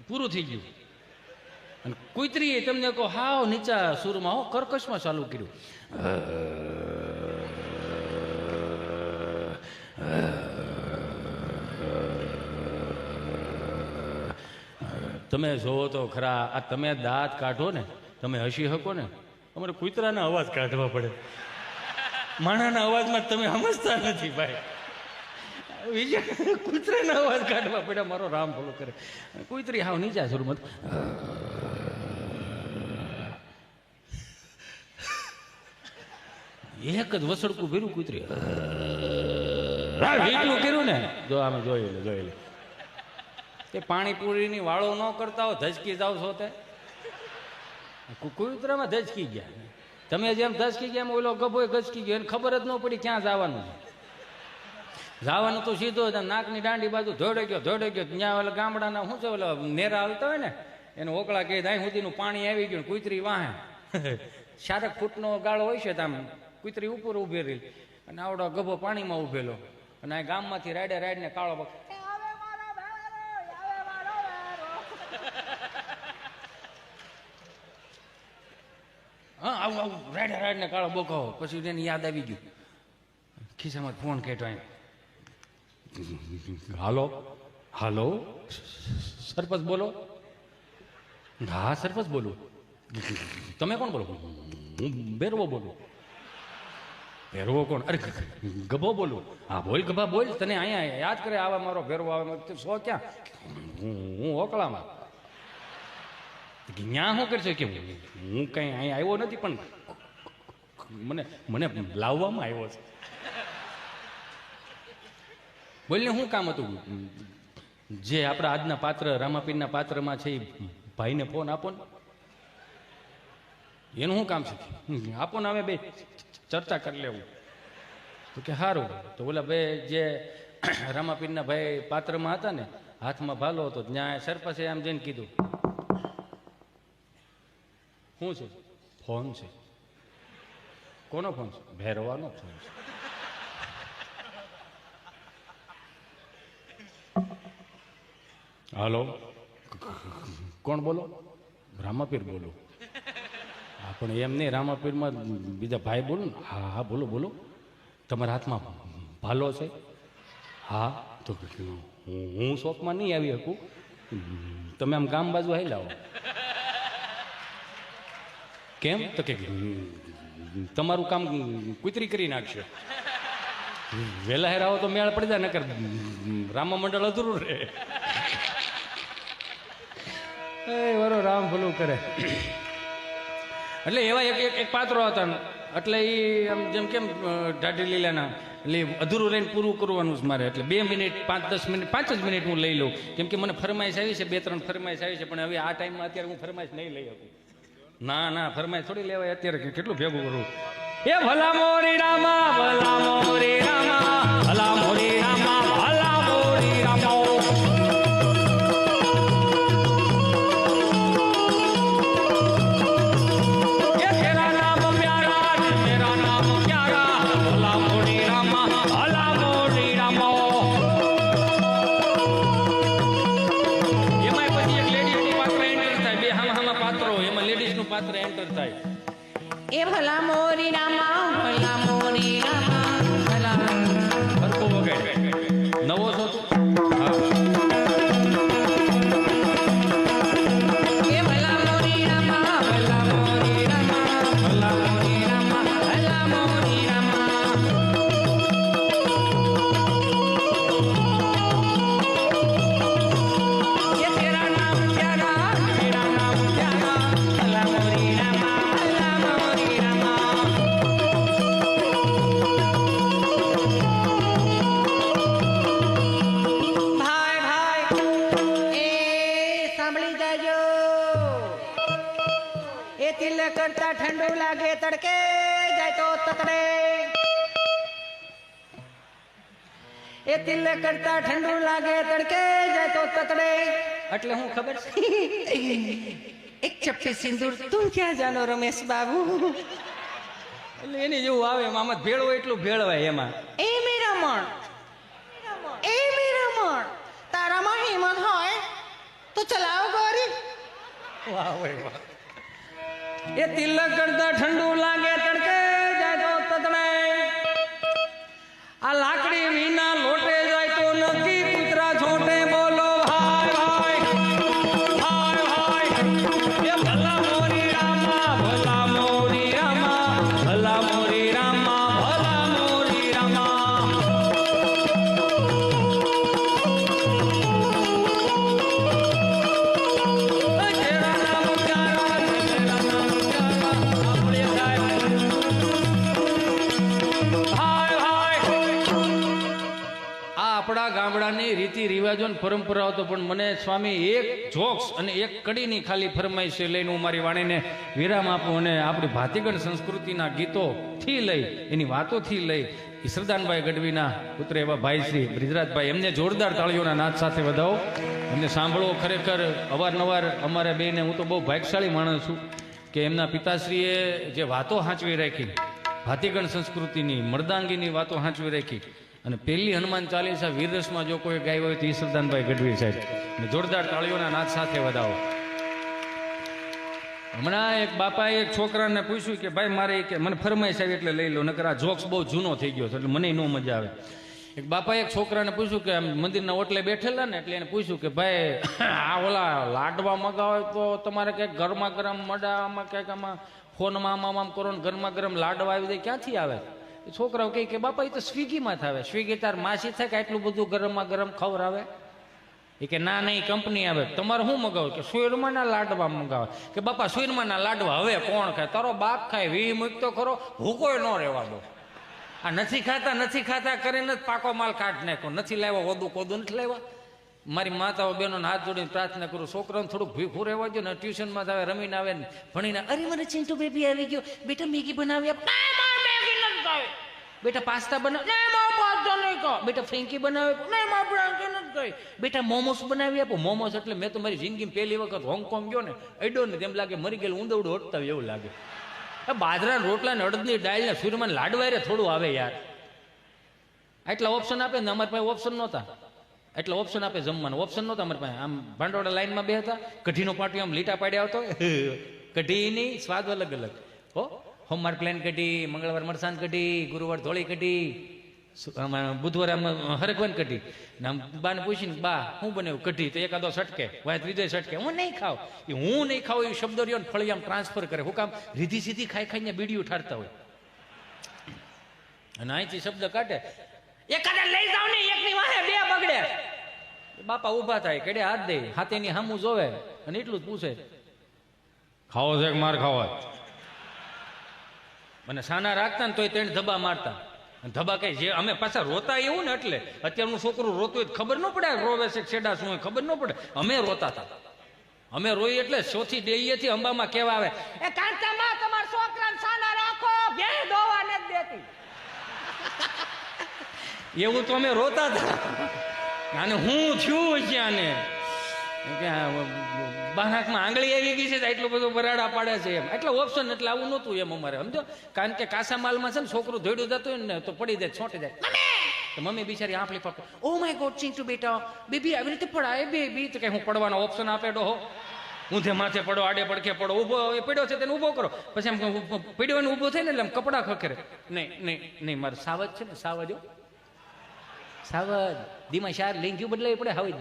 પૂરું થઈ ગયું. અને કુતરીએ તમને કહો હાવ નીચા સુરમાં હો કર્કશમાં ચાલુ કર્યું. તમે જોવો તો ખરા, આ તમે દાંત કાઢો ને, તમે હસી શકો ને, તમારે કૂતરાના અવાજ કાઢવા પડે. માણાના અવાજમાં તમે સમજતા નથી ભાઈ. બીજા કૂતરાના અવાજ કાઢવા પડે. મારો રામ ભલો કરે. કૂતરી હાવ નીચા સુરમાં એક જ વસડકું ભર્યું કૂતરી એટલું કર્યું ને. જો આમે જોઈ લે એ પાણીપુરીની વાળો ન કરતા હો, ધસકી જાવ છો તે કૂતરામાં ધસકી ગયા. તમે જેમ ધસકી ગયા ઓલો ગભો ધસકી ગયો, એને ખબર જ ન પડી ક્યાં જવાનું છે. જવાનું તો સીધો નાકની દાંડી બાજુ ધોડે ગયો. ત્યાં ઓલા ગામડાના શું છે ઓલા નેરા હાલતા હોય ને, એને ઓકળા કહે અહીં સુધીનું પાણી આવી ગયું. કૂતરી વાહે 4 ફૂટનો ગાળો હોય છે, આમ કૂતરી ઉપર ઉભેલી અને આવડો ગભો પાણીમાં ઉભેલો. અને આ ગામમાંથી રાડે કાળો બક હા આવું રાડે કાળો બોકાવો. પછી એને યાદ આવી ગયું, ખિસ્સામાં ફોન કેટો. હાલો સરપંચ બોલો? હા સરપંચ બોલું. તમે કોણ બોલો? હું ભેરવો બોલું. ભેરવો કોણ? અરે ગભો બોલું. હા બોલ ગભા બોલ. તને અહીંયા યાદ કરે આવા મારો ભેરવો આવે. સો ક્યાં? હું ઓકળામાં. ત્યાં શું કરશે કે હું કઈ અહીંયા આવ્યો નથી, પણ મને લાવવામાં આવ્યો છે. બોલને શું કામ હતું? જે આપણા આજના પાત્ર રામાપીરના પાત્રમાં છે એ ભાઈને ફોન આપો ને. એનું શું કામ છે? આપો ને, હવે બે ચર્ચા કરી લેવું. તો કે સારું. તો ઓલા ભાઈ જે રામાપીરના ભાઈ પાત્રમાં હતા ને, હાથમાં ભાલો હતો, ત્યાં સરપંચે આમ જઈને કીધું શું છે? ફોન છે. કોનો ફોન છે? ભેરવાનો ફોન છે. હાલો કોણ બોલો? રામાપીર બોલો. હા પણ એમ નહીં, રામાપીરમાં બીજા ભાઈ બોલો ને. હા બોલો. તમારા હાથમાં ભાલો છે? હા. તો હું શોપમાં નહીં આવી શકું, તમે આમ ગામ બાજુ હાઈ લાવો. કેમ? તો કે તમારું કામ કુતરી કરી નાખશે. વહેલા હેરાવો તો મેળ પડી જાય, નકર રામા મંડળ અધૂરું રહે. વરો રામ ભલું કરે. એટલે એવા એક પાત્રો હતા. એટલે એ આમ જેમ કેમ ઢાઢી લીલાના એટલે અધૂરું લઈને પૂરું કરવાનું છે મારે. એટલે 2 મિનિટ 5-10 મિનિટ 5 જ મિનિટ હું લઈ લઉં, કેમ કે મને ફરમાઈશ આવી છે, 2-3 ફરમાઈશ આવી છે. પણ હવે આ ટાઈમમાં અત્યારે હું ફરમાઈશ નહીં લઈ શકું. ના ફરમાઈશ થોડી લેવાય અત્યારે. કેટલું ભેગું કરું? એ ભલા મોરી રામા, ભલા મોરી રામા, ભલા મોરી રામા, ભલા મોરી રામા. પાત્ર એન્ટર થાય. એ ભલા મોરી રામા, ભલા મોરી રામા, ભલા હરકો વગાડ. નવો છો તું? હા. એ ભલા મોરી રામા, ભલા મોરી રામા, ભલા મોરી રામા, ભલા મોરી રામા. એ તેરા નામ પ્યારા, તેરા નામ પ્યારા, ભલા મોરી રામા, ભલા મોરી રામા. ભાઈ એ સાંભળી જાજો. એ તિલક કરતા ઠંડુ લાગે તડકે જાય તો તકડે. એ તિલક કરતા ઠંડુ લાગે તડકે જાય તો તકડે. એટલે હું ખબર છે? એક ચપટી સિંદૂર તું ક્યાં જાનો રમેશ બાબુ. એટલે એની જેવું આવે એમાં. આમાં ભેળવાય એટલું ભેળવાય એમાં. એ મેરામણ, એ મેરામણ, તારામાં હિંમત હોય તો ચલાવ ગોરી. વાહ ભાઈ વાહ. એ તિલક કરતા ઠંડુ લાગે તડકે જાજો તતમે, આ લાકડી વિના લોટે જાય તો નથી કૂતરા છોટે. બોલો ભાઈ ભાઈ ભાઈ ભાઈ. એ ભલા મોરી રામા ભલા મોરી રામા ભલા મોરી રામા ભલા મોરી રામા. આપણા ગામડાની રીતિ રિવાજો ને પરંપરાઓ તો, પણ મને સ્વામી એક જોક્સ અને એક કડીની ખાલી ફરમાઈશ લઈને હું મારી વાણીને વિરામ આપું. અને આપણી ભાતીગળ સંસ્કૃતિના ગીતોથી લઈ, એની વાતોથી લઈ, ઈશ્વરદાનભાઈ ગઢવીના પુત્ર એવા ભાઈ શ્રી બ્રિજરાજભાઈ, એમને જોરદાર તાળીઓના નાદ સાથે વધાવો. એમને સાંભળવો ખરેખર અવારનવાર અમારે બેને, હું તો બહુ ભાગ્યશાળી માણસ છું કે એમના પિતાશ્રીએ જે વાતો હાંચવી રાખી, ભાતીગળ સંસ્કૃતિની મર્દાંગીની વાતો હાંચવી રાખી. અને પહેલી હનુમાન ચાલીસા વીરરસમાં જો કોઈ ગાય હોય તો ઈશ્વરદાનભાઈ ગઢવી સાહેબ, અને જોરદાર તાળીઓના નાદ સાથે વધાવો. હમણાં એક બાપાએ એક છોકરાને પૂછ્યું કે ભાઈ મારે કે મને ફરમાઈશ આવી એટલે લઈ લો, નકર આ જોક્સ બહુ જૂનો થઈ ગયો છે એટલે મને ન મજા આવે. એક બાપાએ એક છોકરાને પૂછ્યું કે આમ મંદિરના ઓટલે બેઠેલા ને એટલે એને પૂછ્યું કે ભાઈ આ ઓલા લાડવા મગાવે તો તમારે કંઈક ગરમા ગરમ મડામાં કંઈક આમાં ફોનમાં આમ કરો ને ગરમા ગરમ લાડવા આવી જાય ક્યાંથી આવે? છોકરાઓ કહે કે બાપા એ તો સ્વિગીમાં થાવે. સ્વિગી તાર માસી થાય કે આટલું બધું ગરમમાં ગરમ ખવડાવે? એ કે ના નહીં કંપની આવે. તમારે શું મગાવો? કે સુરમાના લાડવા મગાવે. કે બાપા સુરમાના લાડવા હવે કોણ ખાય? તારો બાપ ખાય. વી મૂક તો ખરો, ભૂકોય ન રહેવા દો. આ નથી ખાતા કરીને પાકો માલ કાઢ નાખો. નથી લાવ્યા ઓદું કોદું નથી લાવ્યા. મારી માતાઓ બહેનો હાથ જોડીને પ્રાર્થના કરું, છોકરાને થોડુંક ભીખું રહેવા દો ને. ટ્યુશનમાં આવે, રમીને આવે ને ભણીને, અરે મને ચિંટુ બેબી આવી ગયો, બેટા મેગી બનાવી આપ. બેટા પાસ્તા બનાવ, બેટા ફ્રેન્કી બનાવે, બેટા મોમોસ બનાવી આપો. મોમોસ એટલે મેં તો મારી જિંદગીમાં પહેલી વખત હોંગકોંગ ગયો ને, અડ્યો ને તેમ લાગે મરી ગયેલું ઊંધવડું હટતા એવું લાગે. બાજરા રોટલા ને અડદની દાળ ને સૂર્યમાન લાડવારે થોડું આવે યાર. આટલા ઓપ્શન આપે ને, અમારી પાસે ઓપ્શન નહોતા. એટલા ઓપ્શન આપે જમવાનું, ઓપ્શન નહોતા અમારી પાસે. આમ ભાંડોળા લાઈનમાં બે હતા, કઢીનો પાટિયો આમ લીટા પાડ્યા આવતો, કઢીની સ્વાદ અલગ અલગ હો. સોમવાર પ્લેન કઢી, મંગળવાર મરસાન કઢી, ગુરુવાર ધોળી કઢી, બુધવારે આમ હરગવન કઢી. ને આમ બાને પૂછીને બા હું બનાવ્યું? કઢી. તો એકાદો સટકે, વાય ત્રીજો સટકે. હું નહીં ખાવ એ શબ્દ રહ્યો ને ફળી આમ ટ્રાન્સફર કરે. હું કામ રીધી સીધી ખાઈ ખાઈને બીડીયું ઠારતા હોય. અને અહીંથી શબ્દ કાઢે, એકાદા લઈ જાવ ને, એકની વાહે બે બગડે. બાપા ઉભા થાય, કેડે હાથ દે, હાથેની સામું જોવે અને એટલું જ પૂછે, ખાવો છે કે માર ખાવો? મને સાના રાખતા ને તોય તેને ધબા મારતા. ધબા કઈ જે અમે પાછા રોતા એવું ને, એટલે અત્યારનું છોકરું રોતું હોય ખબર ન પડે રોવે છે છેડા શું ખબર ન પડે. અમે રોતા હતા. અમે રોઈ એટલે ચોથી ડેલીએથી અંબામાં કેવા આવે, એ કાંતામાં તમારા છોકરાને સાના રાખો, ભેં દોવા નથી દેતી. એવું તો અમે રોતા હતા. અને હું થયું છે આને બાનાકમાં આંગળી આવી ગઈ છે, એટલું બધું બરાડા પાડે છે એમ. એટલે ઓપ્શન એટલે આવું નહોતું એમ અમારે, સમજો. કારણ કે કાસા માલમાં છે ને છોકરું ધોડ્યું જતું હોય ને તો પડી જાય, છોટી જાય. તો મમ્મી બિચારી આંપલી પકડે, ઓ માય ગોડ ચિંટુ બેટા, બેબી આવી રીતે પડાય બેબી. તો કે હું પડવાનો ઓપ્શન આપે ડોહો, ઊંધે માથે પડો, આડે પડખે પડો, ઊભો એ પડ્યો છે તેને ઊભો કરો. પછી એમ પડ્યો ને ઊભો થાય ને એટલે આમ કપડા ખખેરે. નહીં મારે સાવજ છે ને, સાવજ દીમાં શાર લઈને ગયું બદલાવી પડે, હાવ જ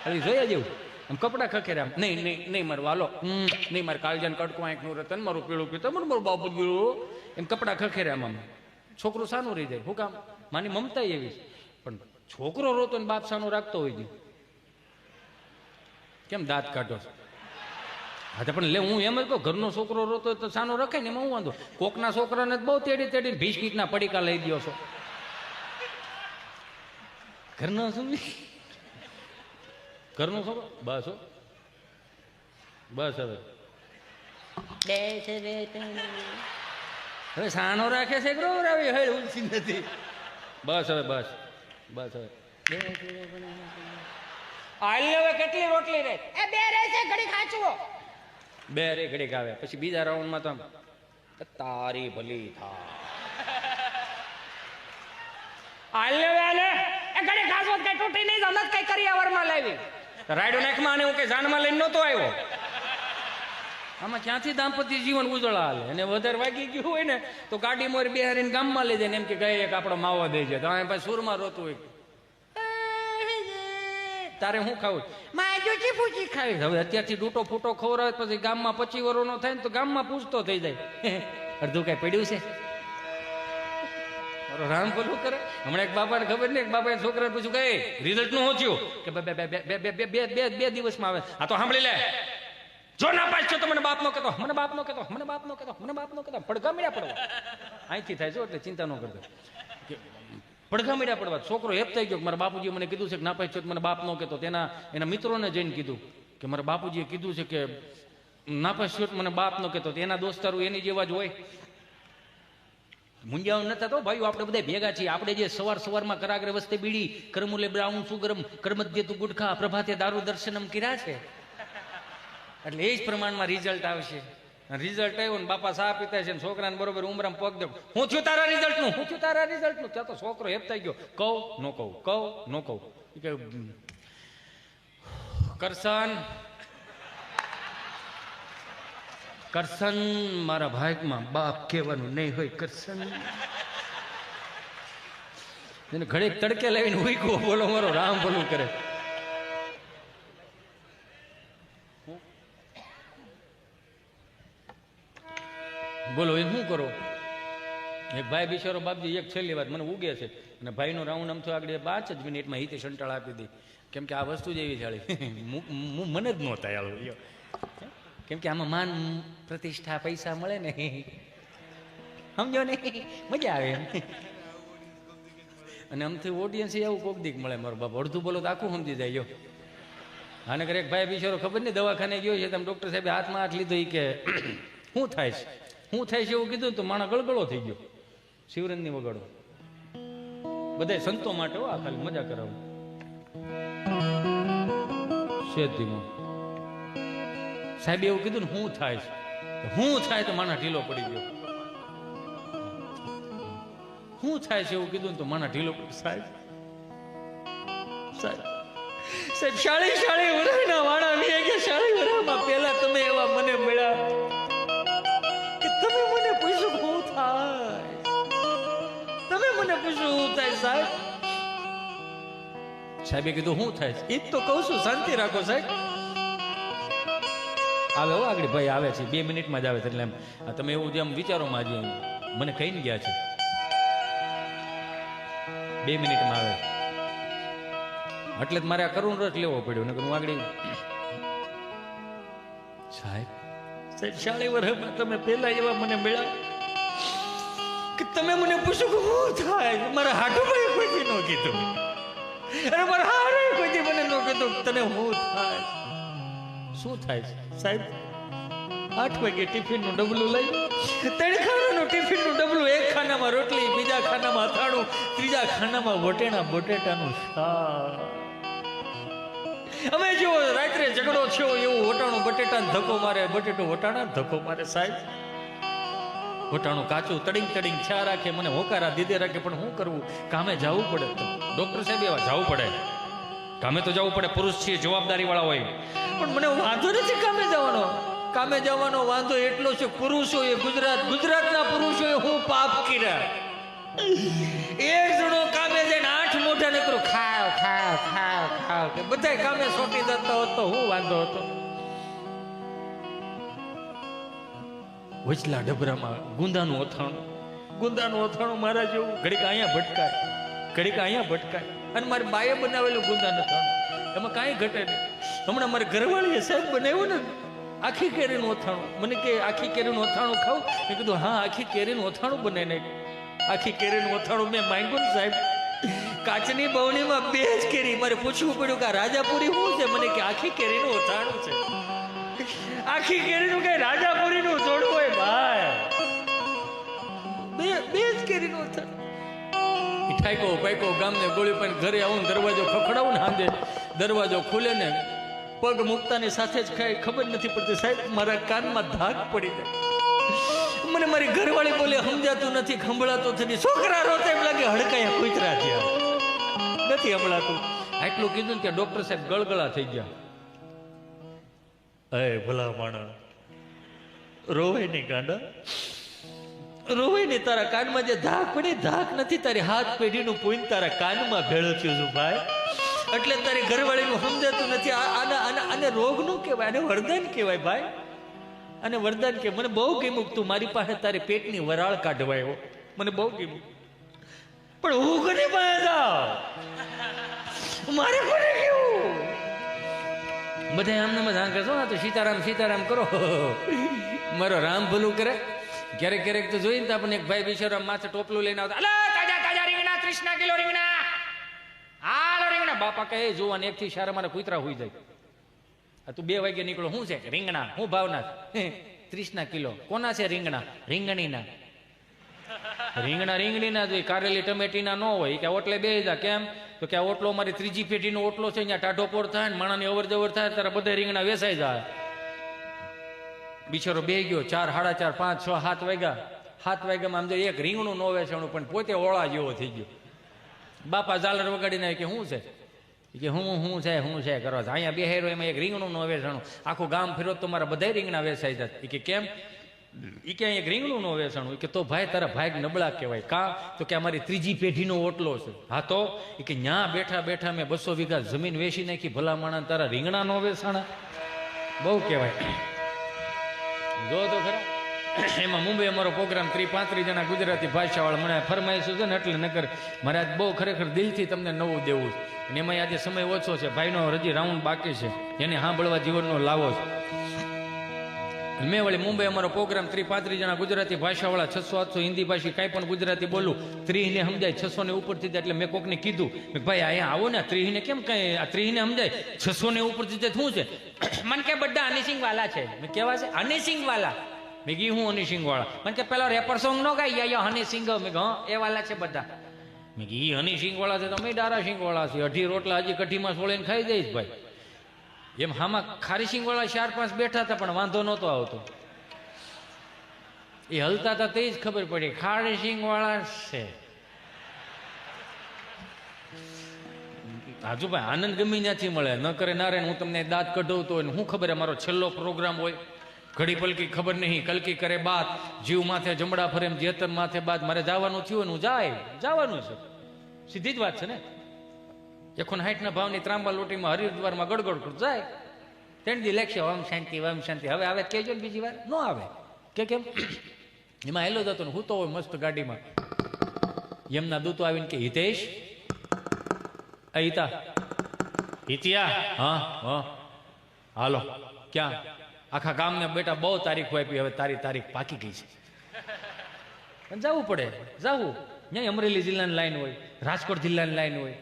નહીં જોયા જેવું. આમ કપડા ખખેરે આમ, નહીં મારું વાલો, નહીં મારે કાળજાન કડકું આંખનું રતન, મારું પીળું પીતો, મારું બાપુ ગયું, એમ કપડા ખખેરે આમ. છોકરું સાનું રહી જાય. હું કામ? માની મમતા એવી. પણ છોકરો રોતો ને બાપ સાનું રાખતો હોય છે. કેમ દાંત કાઢો? હા પણ લે, હું એમ જ કહું, ઘરનો છોકરો રોતો હોય તો સાનો રખાય ને, એમાં હું વાંધો? કોકના છોકરાને બહુ તેડી બિસ્કીટના પડીકા લઈ દો છો. ઘરનો શું? ઘરનો છોકરો બસ બસ. હવે સાનો રાખે છે ઉલસી નથી. બસ હવે બસ હવે કેટલી રોટલી રે? બે રે છે, ઘડી ખાચવો. બે રે ઘડી ખાવે. પછી બીજા રાઉન્ડમાં તો તારી ભલી થા. ઘડી ખાસો કઈ તૂટી નહીં, કઈ કરિયાવરમાં લાવી રાયડો નાખમાં, અને હું કઈ જાનમાં લઈને નહોતો આવ્યો. આમાં ક્યાંથી દાંપત્ય જીવન ઉજળા હાલે? અને વધારે વાગી ગયું હોય ને તો ગાડી મોર બેહારીને ગામમાં લઈ જાય ને એમ કે ગઈ એક આપણો માવો દઈ જાય તો આ પાસે સુરમાં રોતું હોય, તારે શું ખાવું? માય જોચી પૂછી ખાવી. હવે અત્યારથી ડૂટો ફૂટો ખવડાવે પછી ગામમાં 25 વર્ષનો થાય ને તો ગામમાં પૂછતો થઈ જાય અડધું કઈ પડ્યું છે? રામ બોલું કરે. હમણાં એક બાપાને ખબર નહીં, એક બાપાએ છોકરાને પૂછ્યું કે રિઝલ્ટ નું શું થયું? કે બે દિવસમાં આવે. આ તો સાંભળી લે, જો ના પાસ છો તો મને બાપ નો કહેતો, મને બાપ નો કહેતો, મને બાપ નો કહેતો, મને બાપ નો કહેતો. પડઘા મળ્યા પડવા અહીંથી થાય છો એટલે ચિંતા ન કરતો. પડઘા મળ્યા પડવા છોકરો હેપ થઈ ગયો. મારા બાપુજી મને કીધું છે કે ના પાસ છો તો મને બાપ નો કહેતો. એના મિત્રોને જઈને કીધું કે મારા બાપુજીએ કીધું છે કે ના પાસ છો તો મને બાપ નો કહેતો. એના દોસ્તારો એની જેવા જ હોય. મુંજાઓ નતા તો ભાઈઓ આપણે બધા ભેગા છીએ. આપણે જે સવારમાં કરાગ્રે વસ્તે બીડી, કરમુલે બ્રાઉન સુગરમ, કરમધ્ય તું ગુટખા, પ્રભાતે દારૂ દર્શનમ કર્યા છે. એટલે એ જ પ્રમાણમાં રિઝલ્ટ આવશે. રિઝલ્ટ આવ્યું ને બાપા સા પીતા છે ને છોકરાને બરોબર ઉમરામાં પગ દે. હું થયું તારા રિઝલ્ટ નું, હું થયું તારા રિઝલ્ટ નું. ત્યાં તો છોકરો હેપ થઈ ગયો. કહું નો કહું, કહું નો કહું. કરશન મારા ભાગમાં બાપ કહેવાનું નહીં હોય. કરશન એને ઘડીક તડકે લાવીને ઉઈકો બોલો મારો રામ ભલું કરે. બોલો એ શું કરો? એક ભાઈ બિચારો બાપજી એક છેલ્લી વાત મને ઉગે છે અને ભાઈનો રાઉન્ડ આમ તો આગળ 5 જ મિનિટમાં હિતે સંટાળ આપી દઈ. કેમ કે આ વસ્તુ જ એવી ચાલી મને જ નહોતા યાર. કેમ કે આમાં માન પ્રતિષ્ઠા પૈસા મળે ને, સમજો ને, મજા આવે એમ. અને આમથી ઓડિયન્સ એવું કોક દીક મળે. મારો બાપ અડધું બોલો તો આખું સમજી જાય. આને કરે એક ભાઈ બિચારો ખબર નહીં દવાખાને ગયો છે, તમે ડોક્ટર સાહેબે હાથમાં હાથ લીધો. એ કે શું થાય છે, શું થાય છે એવું કીધું તો માણસ ગળગળો થઈ ગયો. શિવરંજની વગાડો બધા સંતો માટે હો, આ ખાલી મજા કરાવું. શેતીમાં સાહેબ એવું કીધું ને શું થાય છે, શું થાય તો માણસ ઢીલો પડી ગયો. શું થાય છે એવું કીધું ને તો માણસ ઢીલો પડી. સાહેબ સાહેબ સાહેબ 40 વર્ષના વાળા મે કે 40 વર્ષમાં પહેલા તમે એવા મને મળ્યા કે તમે મને પૂછ્યું શું થાય, તમે મને પૂછ્યું શું થાય. સાહેબ સાહેબે કીધું શું થાય? એ જ તો કહું છું, શાંતિ રાખો સાહેબ. આવે હો આગળ ભાઈ આવે છે, 2 મિનિટમાં જ આવે છે. એટલે એમ તમે એવું જેમ વિચારોમાં આજે મને કહીને ગયા છે 2 મિનિટમાં આવે એટલે જ મારે આ કરુણ રસ લેવો પડ્યો. નકર હું આગળ સાહેબ 40 વર્ષમાં તમે પહેલા એવા મને મળ્યા કે તમે મને પૂછ્યું કે શું થાય. મારા હાટુભાઈ કોઈથી ન કીધું, અરે મારા હારે કોઈથી મને ન કીધું તને શું થાય. શું થાય સાહેબ? 8 વાગે ટિફિનનું ડબલું લઈ, 3 ખાનાનું ટિફિનનું ડબલું, 1 ખાનામાં રોટલી, બીજા ખાનામાં અથાણું, ત્રીજા ખાનામાં વટેણા બટેટાનું શાક. અમે જો રાત્રે ઝઘડો થયો એવું વટાણું બટેટાને ધક્કો મારે, બટેટું વટાણા ધક્કો મારે. સાહેબ વટાણું કાચું તડીંગ તડીંગ છા રાખે, મને હોકારા દીધે રાખે. પણ શું કરવું, કામે જવું પડે. ડોક્ટર સાહેબ એવા જવું પડે, કામે તો જવું પડે. પુરુષ છીએ, જવાબદારી વાળા હોય. પણ મને વાંધો નથી કામે જવાનો. કામે જવાનો વાંધો એટલો છે, પુરુષોએ ગુજરાતના પુરુષોએ હું પાપ કર્યા. એક જણો કામે જઈને 8 મોઢા ને કરું ખાવ ખાવ ખાવ ખાવ કે બધા કામે સોટી જતા હોત તો હું વાંધો હતો. વચલા ડબરામાં ગુંદાનું અથાણું મારા જેવું ઘડીક અહીંયા ભટકાય, ઘડીક અહીંયા ભટકાય. અને મારી બાએ બનાવેલું ગુંદાનું અથાણું, એમાં કાંઈ ઘટે નહીં. હમણાં મારી ઘરવાળીએ સાહેબ બનાવ્યું ને આખી કેરીનું અથાણું. મને કે આખી કેરીનું અથાણું ખાવ? મેં કીધું હા, આખી કેરીનું અથાણું બનાવી નાખ. આખી કેરીનું અથાણું મેં માંગ્યું ને સાહેબ, કાચની બવણીમાં 2 જ કેરી. મારે પૂછવું પડ્યું કે રાજાપુરી શું છે? મને કે આખી કેરીનું અથાણું છે. આખી કેરીનું કઈ રાજાપુરીનું જોડવું હોય ભાઈ? 2 જ કેરીનું અથાણું. ઠાઈકો પાઈકો ગામને ગોળી પાઈને ઘરે આવું, દરવાજો ખખડાવું ને હાંદે દરવાજો ખુલે ને પગ મૂકતાની સાથે જ ખાઈ ખબર નથી પડતી સાહેબ, મારા કાનમાં ધાક પડી જાય. મને મારી ઘરવાળી બોલે સમજાતું નથી, સંભળાતું નથી. છોકરા રોતા એમ લાગે હડકાયા કૂતરા થયા, નથી સંભળાતું. આટલું કીધું ને ત્યાં ડોક્ટર સાહેબ ગળગળા થઈ ગયા. અય ભલા માણસ, રોવાય નહીં ગાંડા, રોવાય નહીં. તારા કાનમાં જે ધાક પડી, ધાક નથી, તારી હાથ પેઢીનું પૂન તારા કાનમાં ભેળો થયું છું ભાઈ. એટલે તારી ઘરવાળીનું સમજાતું નથી. આને રોગ નું કહેવાય, આને વરદાન કહેવાય ભાઈ, અને વરદાન કે મને બહુ ગમ્યું તું મારી પાસે તારી પેટની વરાળ કાઢવાયો, મને બહુ ગમ્યું. પણ હું કોને પાસે જાઉં, મારે કોને કેવું? બધા આમને મજા કરશો, આ તો સીતારામ સીતારામ કરો, મારો રામ ભલું કરે. ક્યારેક ક્યારેક તો જોઈને તો આપણને એક ભાઈ બિચારો માથે ટોપલું લઈને આવતા, અલા તાજા તાજા રીંગણા 30 કિલો રીંગણા, હાલો રીંગણા. બાપા કહે જોવાને એક થી સારા મારા કૂતરા હોઈ જાય. તું 2 વાગે નીકળો, શું છે રીંગણા, હું ભાવના 30 કિલો. કોના છે રીંગણા? રીંગણીના. રીંગણા રીંગણીના જોઈએ, કારેલી ટમેટીના ન હોય. કે ઓટલે બે જા. કેમ? તો કે આ ઓટલો મારી 3જી પેઢીનો ઓટલો છે, ત્યાં ટાઢો પોર થાય ને માણાની અવર જવર થાય ત્યારે બધા રીંગણા વેસાઈ જાય. બિચારો બે ગયો 4, 4:30, 5, 6, 7 વાગ્યા. 7 વાગ્યામાં આમ જો એક રીંગણું ન વેચાણું, પણ પોતે ઓળા જેવો થઈ ગયો. બાપા ઝાલર વગાડીને કે શું છે? કે હું છે કરવા અહીંયા બેહેરો, એમાં એક રીંગણું ન વેચાણું. આખું ગામ ફેરો તો મારા બધા રીંગણા વેચાઈ જાય. કે કેમ? એ કે એક રીંગણું ન વેચાણું. કે તો ભાઈ તારા ભાઈ નબળા કહેવાય. કા? તો કે અમારી 3જી પેઢીનો ઓટલો છે. હા તો કે ન્યા બેઠા બેઠા મેં 200 વીઘા જમીન વેચી નાખી, ભલા માણા તારા રીંગણા ન વેચાણા, બહુ કહેવાય. જો તો ખરા. એમાં મુંબઈ અમારો પ્રોગ્રામ 30-35 જણા ગુજરાતી ભાષાવાળા મને ફરમાઈશું છે ને, એટલે નકર મારે આજ બહુ ખરેખર દિલથી તમને નવું દેવું છે. અને એમાં આજે સમય ઓછો છે, ભાઈનો હજી રાઉન્ડ બાકી છે, એને સાંભળવા જીવનનો લાવો છે. મેં વળી મુંબઈ અમારો પ્રોગ્રામ 30-35 જણા ગુજરાતી ભાષાવાળા, 600-800 હિન્દી ભાષી, કાંઈ પણ ગુજરાતી બોલું, 30 ને સમજાય, 600 ને ઉપરથી જાય. એટલે મેં કોકને કીધું, ભાઈ અહીંયા આવો ને, 30 ને કેમ કઈ, આ 30 ને સમજાય, 600 ને ઉપરથી જાય શું છે? મને કે બધા હનીસિંગ વાલા છે. મેં કેવા છે? હનીસિંગ વાલા. મેં કીધું હું હનીસિંગ વાળા? મને કે પેલો રેપર સોંગ નો ગાય હનીસિંગ. મેં કહ્યું એ વાલા છે બધા. મેં કીધું હનીસિંગ વાળા છે, તમે ડારા સિંગ વાળા છે. 18 રોટલા હજી કઢીમાં સોળીને ખાઈ જઈશ ભાઈ. એમ હામાં ખારી સિંગ વાળા 4-5 બેઠા હતા, પણ વાંધો નહોતો આવતો. એ હલતા હતા તે જ ખબર પડી ખારી સિંગ વાળા છે. હાજુ ભાઈ આનંદ ગમી ત્યાંથી મળે, ન કરે નારે. હું તમને દાંત કઢવતો હોય, શું ખબર મારો છેલ્લો પ્રોગ્રામ હોય, ઘડી પલકી ખબર નહીં, કલકી કરે બાત, જીવ માથે જમડા ફરે જેતન માથે બાદ. મારે જવાનું થયું હું જવાનું છે, સીધી જ વાત છે ને. 160 ભાવની ત્રાંબા લોટીમાં હરિદ્વારમાં ગડગડ કર જાય. 3 દી લેખશે ઓમ શાંતિ ઓમ શાંતિ. હવે આવે કહેજો ને બીજી વાર ન આવે. કે કેમ? એમાં હેલો જતો ને હું તો હોય મસ્ત ગાડીમાં. એમના દૂતો આવીને કે હિતેશ, હિતા હિતિયા, હા હાલો. ક્યાં? આખા ગામને બેટા બહુ તારીખો આપી, હવે તારી તારીખ પાકી ગઈ છે, પણ જવું પડે. જવું ન્યાય અમરેલી જિલ્લાની લાઈન હોય, રાજકોટ જિલ્લાની લાઈન હોય,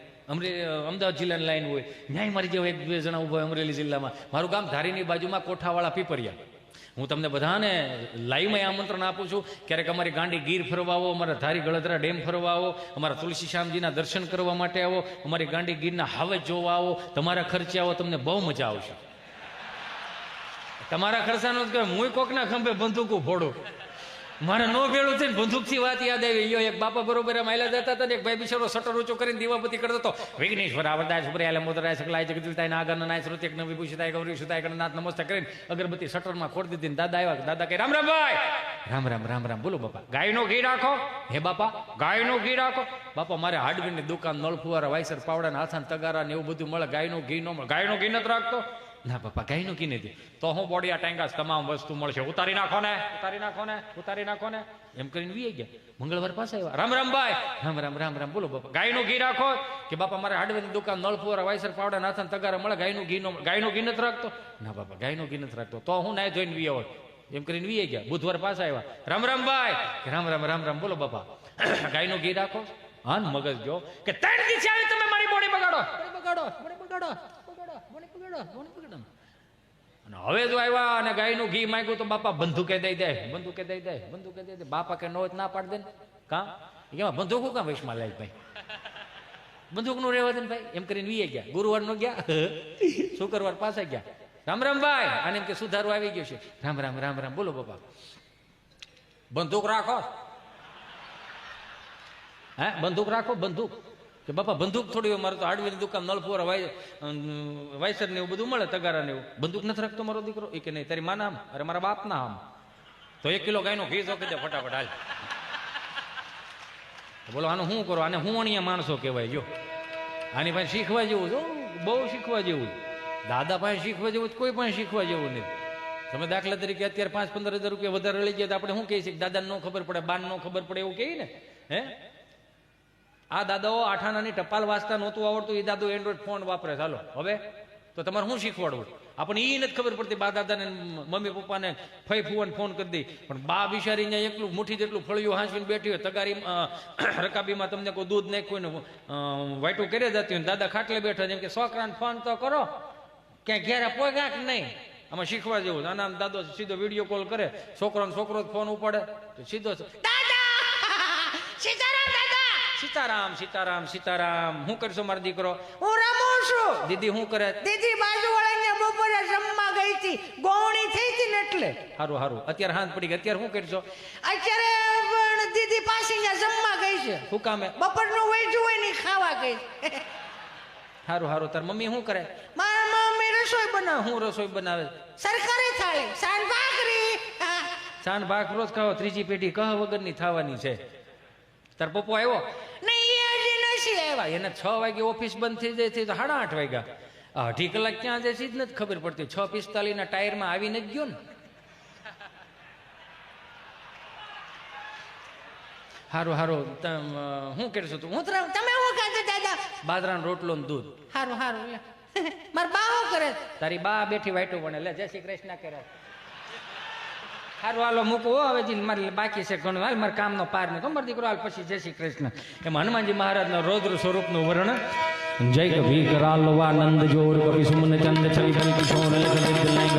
અમદાવાદ જિલ્લાની લાઈન હોય. ન્યાય મારી જેવા 1-2 જણા ઉભા હોય અમરેલી જિલ્લામાં. મારું ગામ ધારીની બાજુમાં કોઠાવાળા પીપરિયા. હું તમને બધાને લાઈવમાં આમંત્રણ આપું છું. ક્યારેક અમારી ગાંડી ગીર ફરવા આવો, અમારા ધારી ગળધરા ડેમ ફરવા આવો, અમારા તુલસી શ્યામજીના દર્શન કરવા માટે આવો, અમારી ગાંડી ગીરના હાવે જોવા આવો, તમારા ખર્ચે આવો, તમને બહુ મજા આવશે. તમારા ખર્ચાનો જ કહે, હું કોકના ખંભે બંદૂકો ફોડું. મારે નો ભેળું થઈને બંદૂકથી વાત યાદ આવી. યો એક બાપા બરોબર માયલા જતા હતા ને, એક ભાઈ બિચારો શટર ઊંચો કરીને દીવાબત્તી કરતો હતો. વિઘ્નેશ્વર આવરદાય સુપ્રિયાલે મોદરાય સકલાય જગદીતાય નાગન નાય શ્રુતિ એક નવી પૂછતાય ગૌરી સુતાય ગણનાથ નમસ્તે કરીને અગરબત્તી શટરમાં ખોડી દીધી. દાદા આવ્યા. દાદા કહે રામ રામ ભાઈ. રામ રામ રામ રામ. બોલો બાપા. ગાયનો ઘી રાખો. હે બાપા ગાયનો ઘી રાખો. બાપા મારે હાર્ડવેરની દુકાન, નળ ફુવારા, વાયસર પાવડા, હાથાન તગારા ને એવું બધું મળે. ગાયનું ઘી ન મળે. ગાયનું ઘી નથી રાખતો? ના બાપા ગાયનું ઘી નથી. તો હું બોડિયા ટાંગાસ તમામ વસ્તુ મળશે. ઉતારી નાખો ને, ઉતારી નાખો ને, ઉતારી નાખો ને. એમ કરીને વી ગયા. મંગળવાર પાસે આવ્યા. રામ રામ ભાઈ. રામ રામ રામ રામ. બોલો બાપા. ગાયનું ઘી રાખો. કે બાપા મારે હાર્ડવેરની દુકાન, નળ ફુવારા, વાયસર પાવડા, નાથન તગારા મળે. ગાયનું ઘી નો મળે. ગાયનું ઘી નથી રાખતો? ના બાપા ગાયનું ઘી નથી રાખતો. તો હું નાય જોઈને વી હોય. એમ કરીને વી ગયા. બુધવાર પાસે આવ્યા. રામ રામ ભાઈ. રામ રામ રામ રામ. બોલો બાપા. ગાયનું ઘી રાખો. હા મગજ જો કે 3 દિવસ આવી તમે મારી બોડી બગાડો, બગાડો, બગાડો, બગાડો, બગાડો, બગાડો. અને હવે જો આવ્યા અને ગાયનું ઘી માંગ્યું તો બાપા બંદૂકે દઈ દે, બંદૂકે દઈ દે, બંદૂકે દઈ દે. બાપા કે નો ના પાડી દે ને. કાં એમાં બંદૂક કાં વૈશમાં લાય ભાઈ, બંદૂક નું રહેવા દે ને ભાઈ. એમ કરીને વીએ ગયા. ગુરુવાર નો ગયા, શુક્રવાર પાસે ગયા. રામ રામ ભાઈ. અને એમ કે સુધારો આવી ગયો છે. રામ રામ રામ રામ. બોલો બાપા. બંદૂક રાખો. હે બંદૂક રાખો. બંદૂક કે બાપા બંદૂક થોડી હોય. મારે તો હાર્ડવેરની દુકાન, નળ ફુવારા, વાયસર ને એવું બધું મળે, તગારા ને એવું. બંદૂક નથી રાખતો મારો દીકરો? એ કે નહીં. તારી માના આમ? અરે મારા બાપના આમ. તો 1 કિલો ગાયનો ઘી તો દે ફટાફટ હાલ. બોલો આનું શું કરો? આને હું અહીંયા માણસો કહેવાય. જો આની પાસે શીખવા જેવું જો, બહુ શીખવા જેવું. દાદા પાસે શીખવા જેવું કોઈ પણ શીખવા જેવું નથી. તમે દાખલા તરીકે અત્યારે 5-15 હજાર રૂપિયા વધારે લઈ ગયા તો આપણે શું કહીએ છીએ? દાદાને ન ખબર પડે, બાને ન ખબર પડે એવું કહીએ ને. હે, આ દાદાઓ 8 આનાની ટપાલ વાંચતા નહોતું આવડતું, એ દાદો એન્ડ્રોઈડ ફોન વાપરે. ચાલો હવે તો તમારે શું શીખવાડવું? આપણને એ નથી ખબર પડતી. બા દાદાને, મમ્મી પપ્પાને, ફઈ ફુવાને ફોન કરી દઈ, પણ બા બિચારી ત્યાં એકલું મુઠ્ઠી જેટલું ફળિયું હાંસવીને બેઠી હોય, તગારી રકાબીમાં તમને કોઈ દૂધ નાખ્યું ને વાઈટું કરી જતી હોય, દાદા ખાટલે બેઠા જેમ કે છોકરાને ફોન તો કરો, ક્યાંય ઘેરા પોગ્યા કે નહીં. આમાં શીખવા જેવું. આના દાદો સીધો વિડીયો કોલ કરે, છોકરો ફોન ઉપાડે તો સીધો સીતારામ સીતારામ સીતારામ. શું કરશો મારો દીકરો? હું રમું છું. દીદી શું કરે? દીદી બાજુવાળાને બપોરે જમવા ગઈ હતી, ગોવણી થઈ હતી ને એટલે. હારું હારું. અત્યારે હાથ પડી ગઈ, અત્યારે શું કરશો? અત્યારે પણ દીદી પાસે ત્યાં જમવા ગઈ છે. શું કામે? બપોરનું વૈજું હોય ને ઈ ખાવા ગઈ. હારું હારું. તાર મમ્મી શું કરે? મારા મમ્મી રસોઈ બનાવે. હું રસોઈ બનાવે? સરકારી થાળી, સાન ભાખરી. સાન ભાખ રોજ ખાઓ, ત્રીજી પેઢી કહ વગરની થવાની છે. તાર પપ્પો આવ્યો? નહીં, એ હજી નથી આવ્યા. એને 6 વાગે ઓફિસ બંધ થઈ જાય છે તો 8:30 વાગ્યા. 2.5 કલાક ક્યાં જાય છે જ નથી ખબર પડતી. 6:45 ના ટાયરમાં આવીને જ ગયો ને. હારું હારું. શું કરશો તું? તમે શું ખાધું દાદા? બાજરાનો રોટલો ને દૂધ. હારું હારું. મારા બા શું કરે? તારી બા બેઠી વાઈટું ભણે. લે જય શ્રી કૃષ્ણ કરે. હારું હાલો મૂકવો હવે જી, મારે બાકી છે ઘણું. હાલ મારે કામનો પાર નહીં. ખબર દીકરો હાલ પછી જય શ્રી કૃષ્ણ. એમાં હનુમાનજી મહારાજના રૌદ્ર સ્વરૂપનું વર્ણન. જય કભી કરાલ વાનંદ જોર કભી સુમન ચંદ છલી બન કિશોર લખ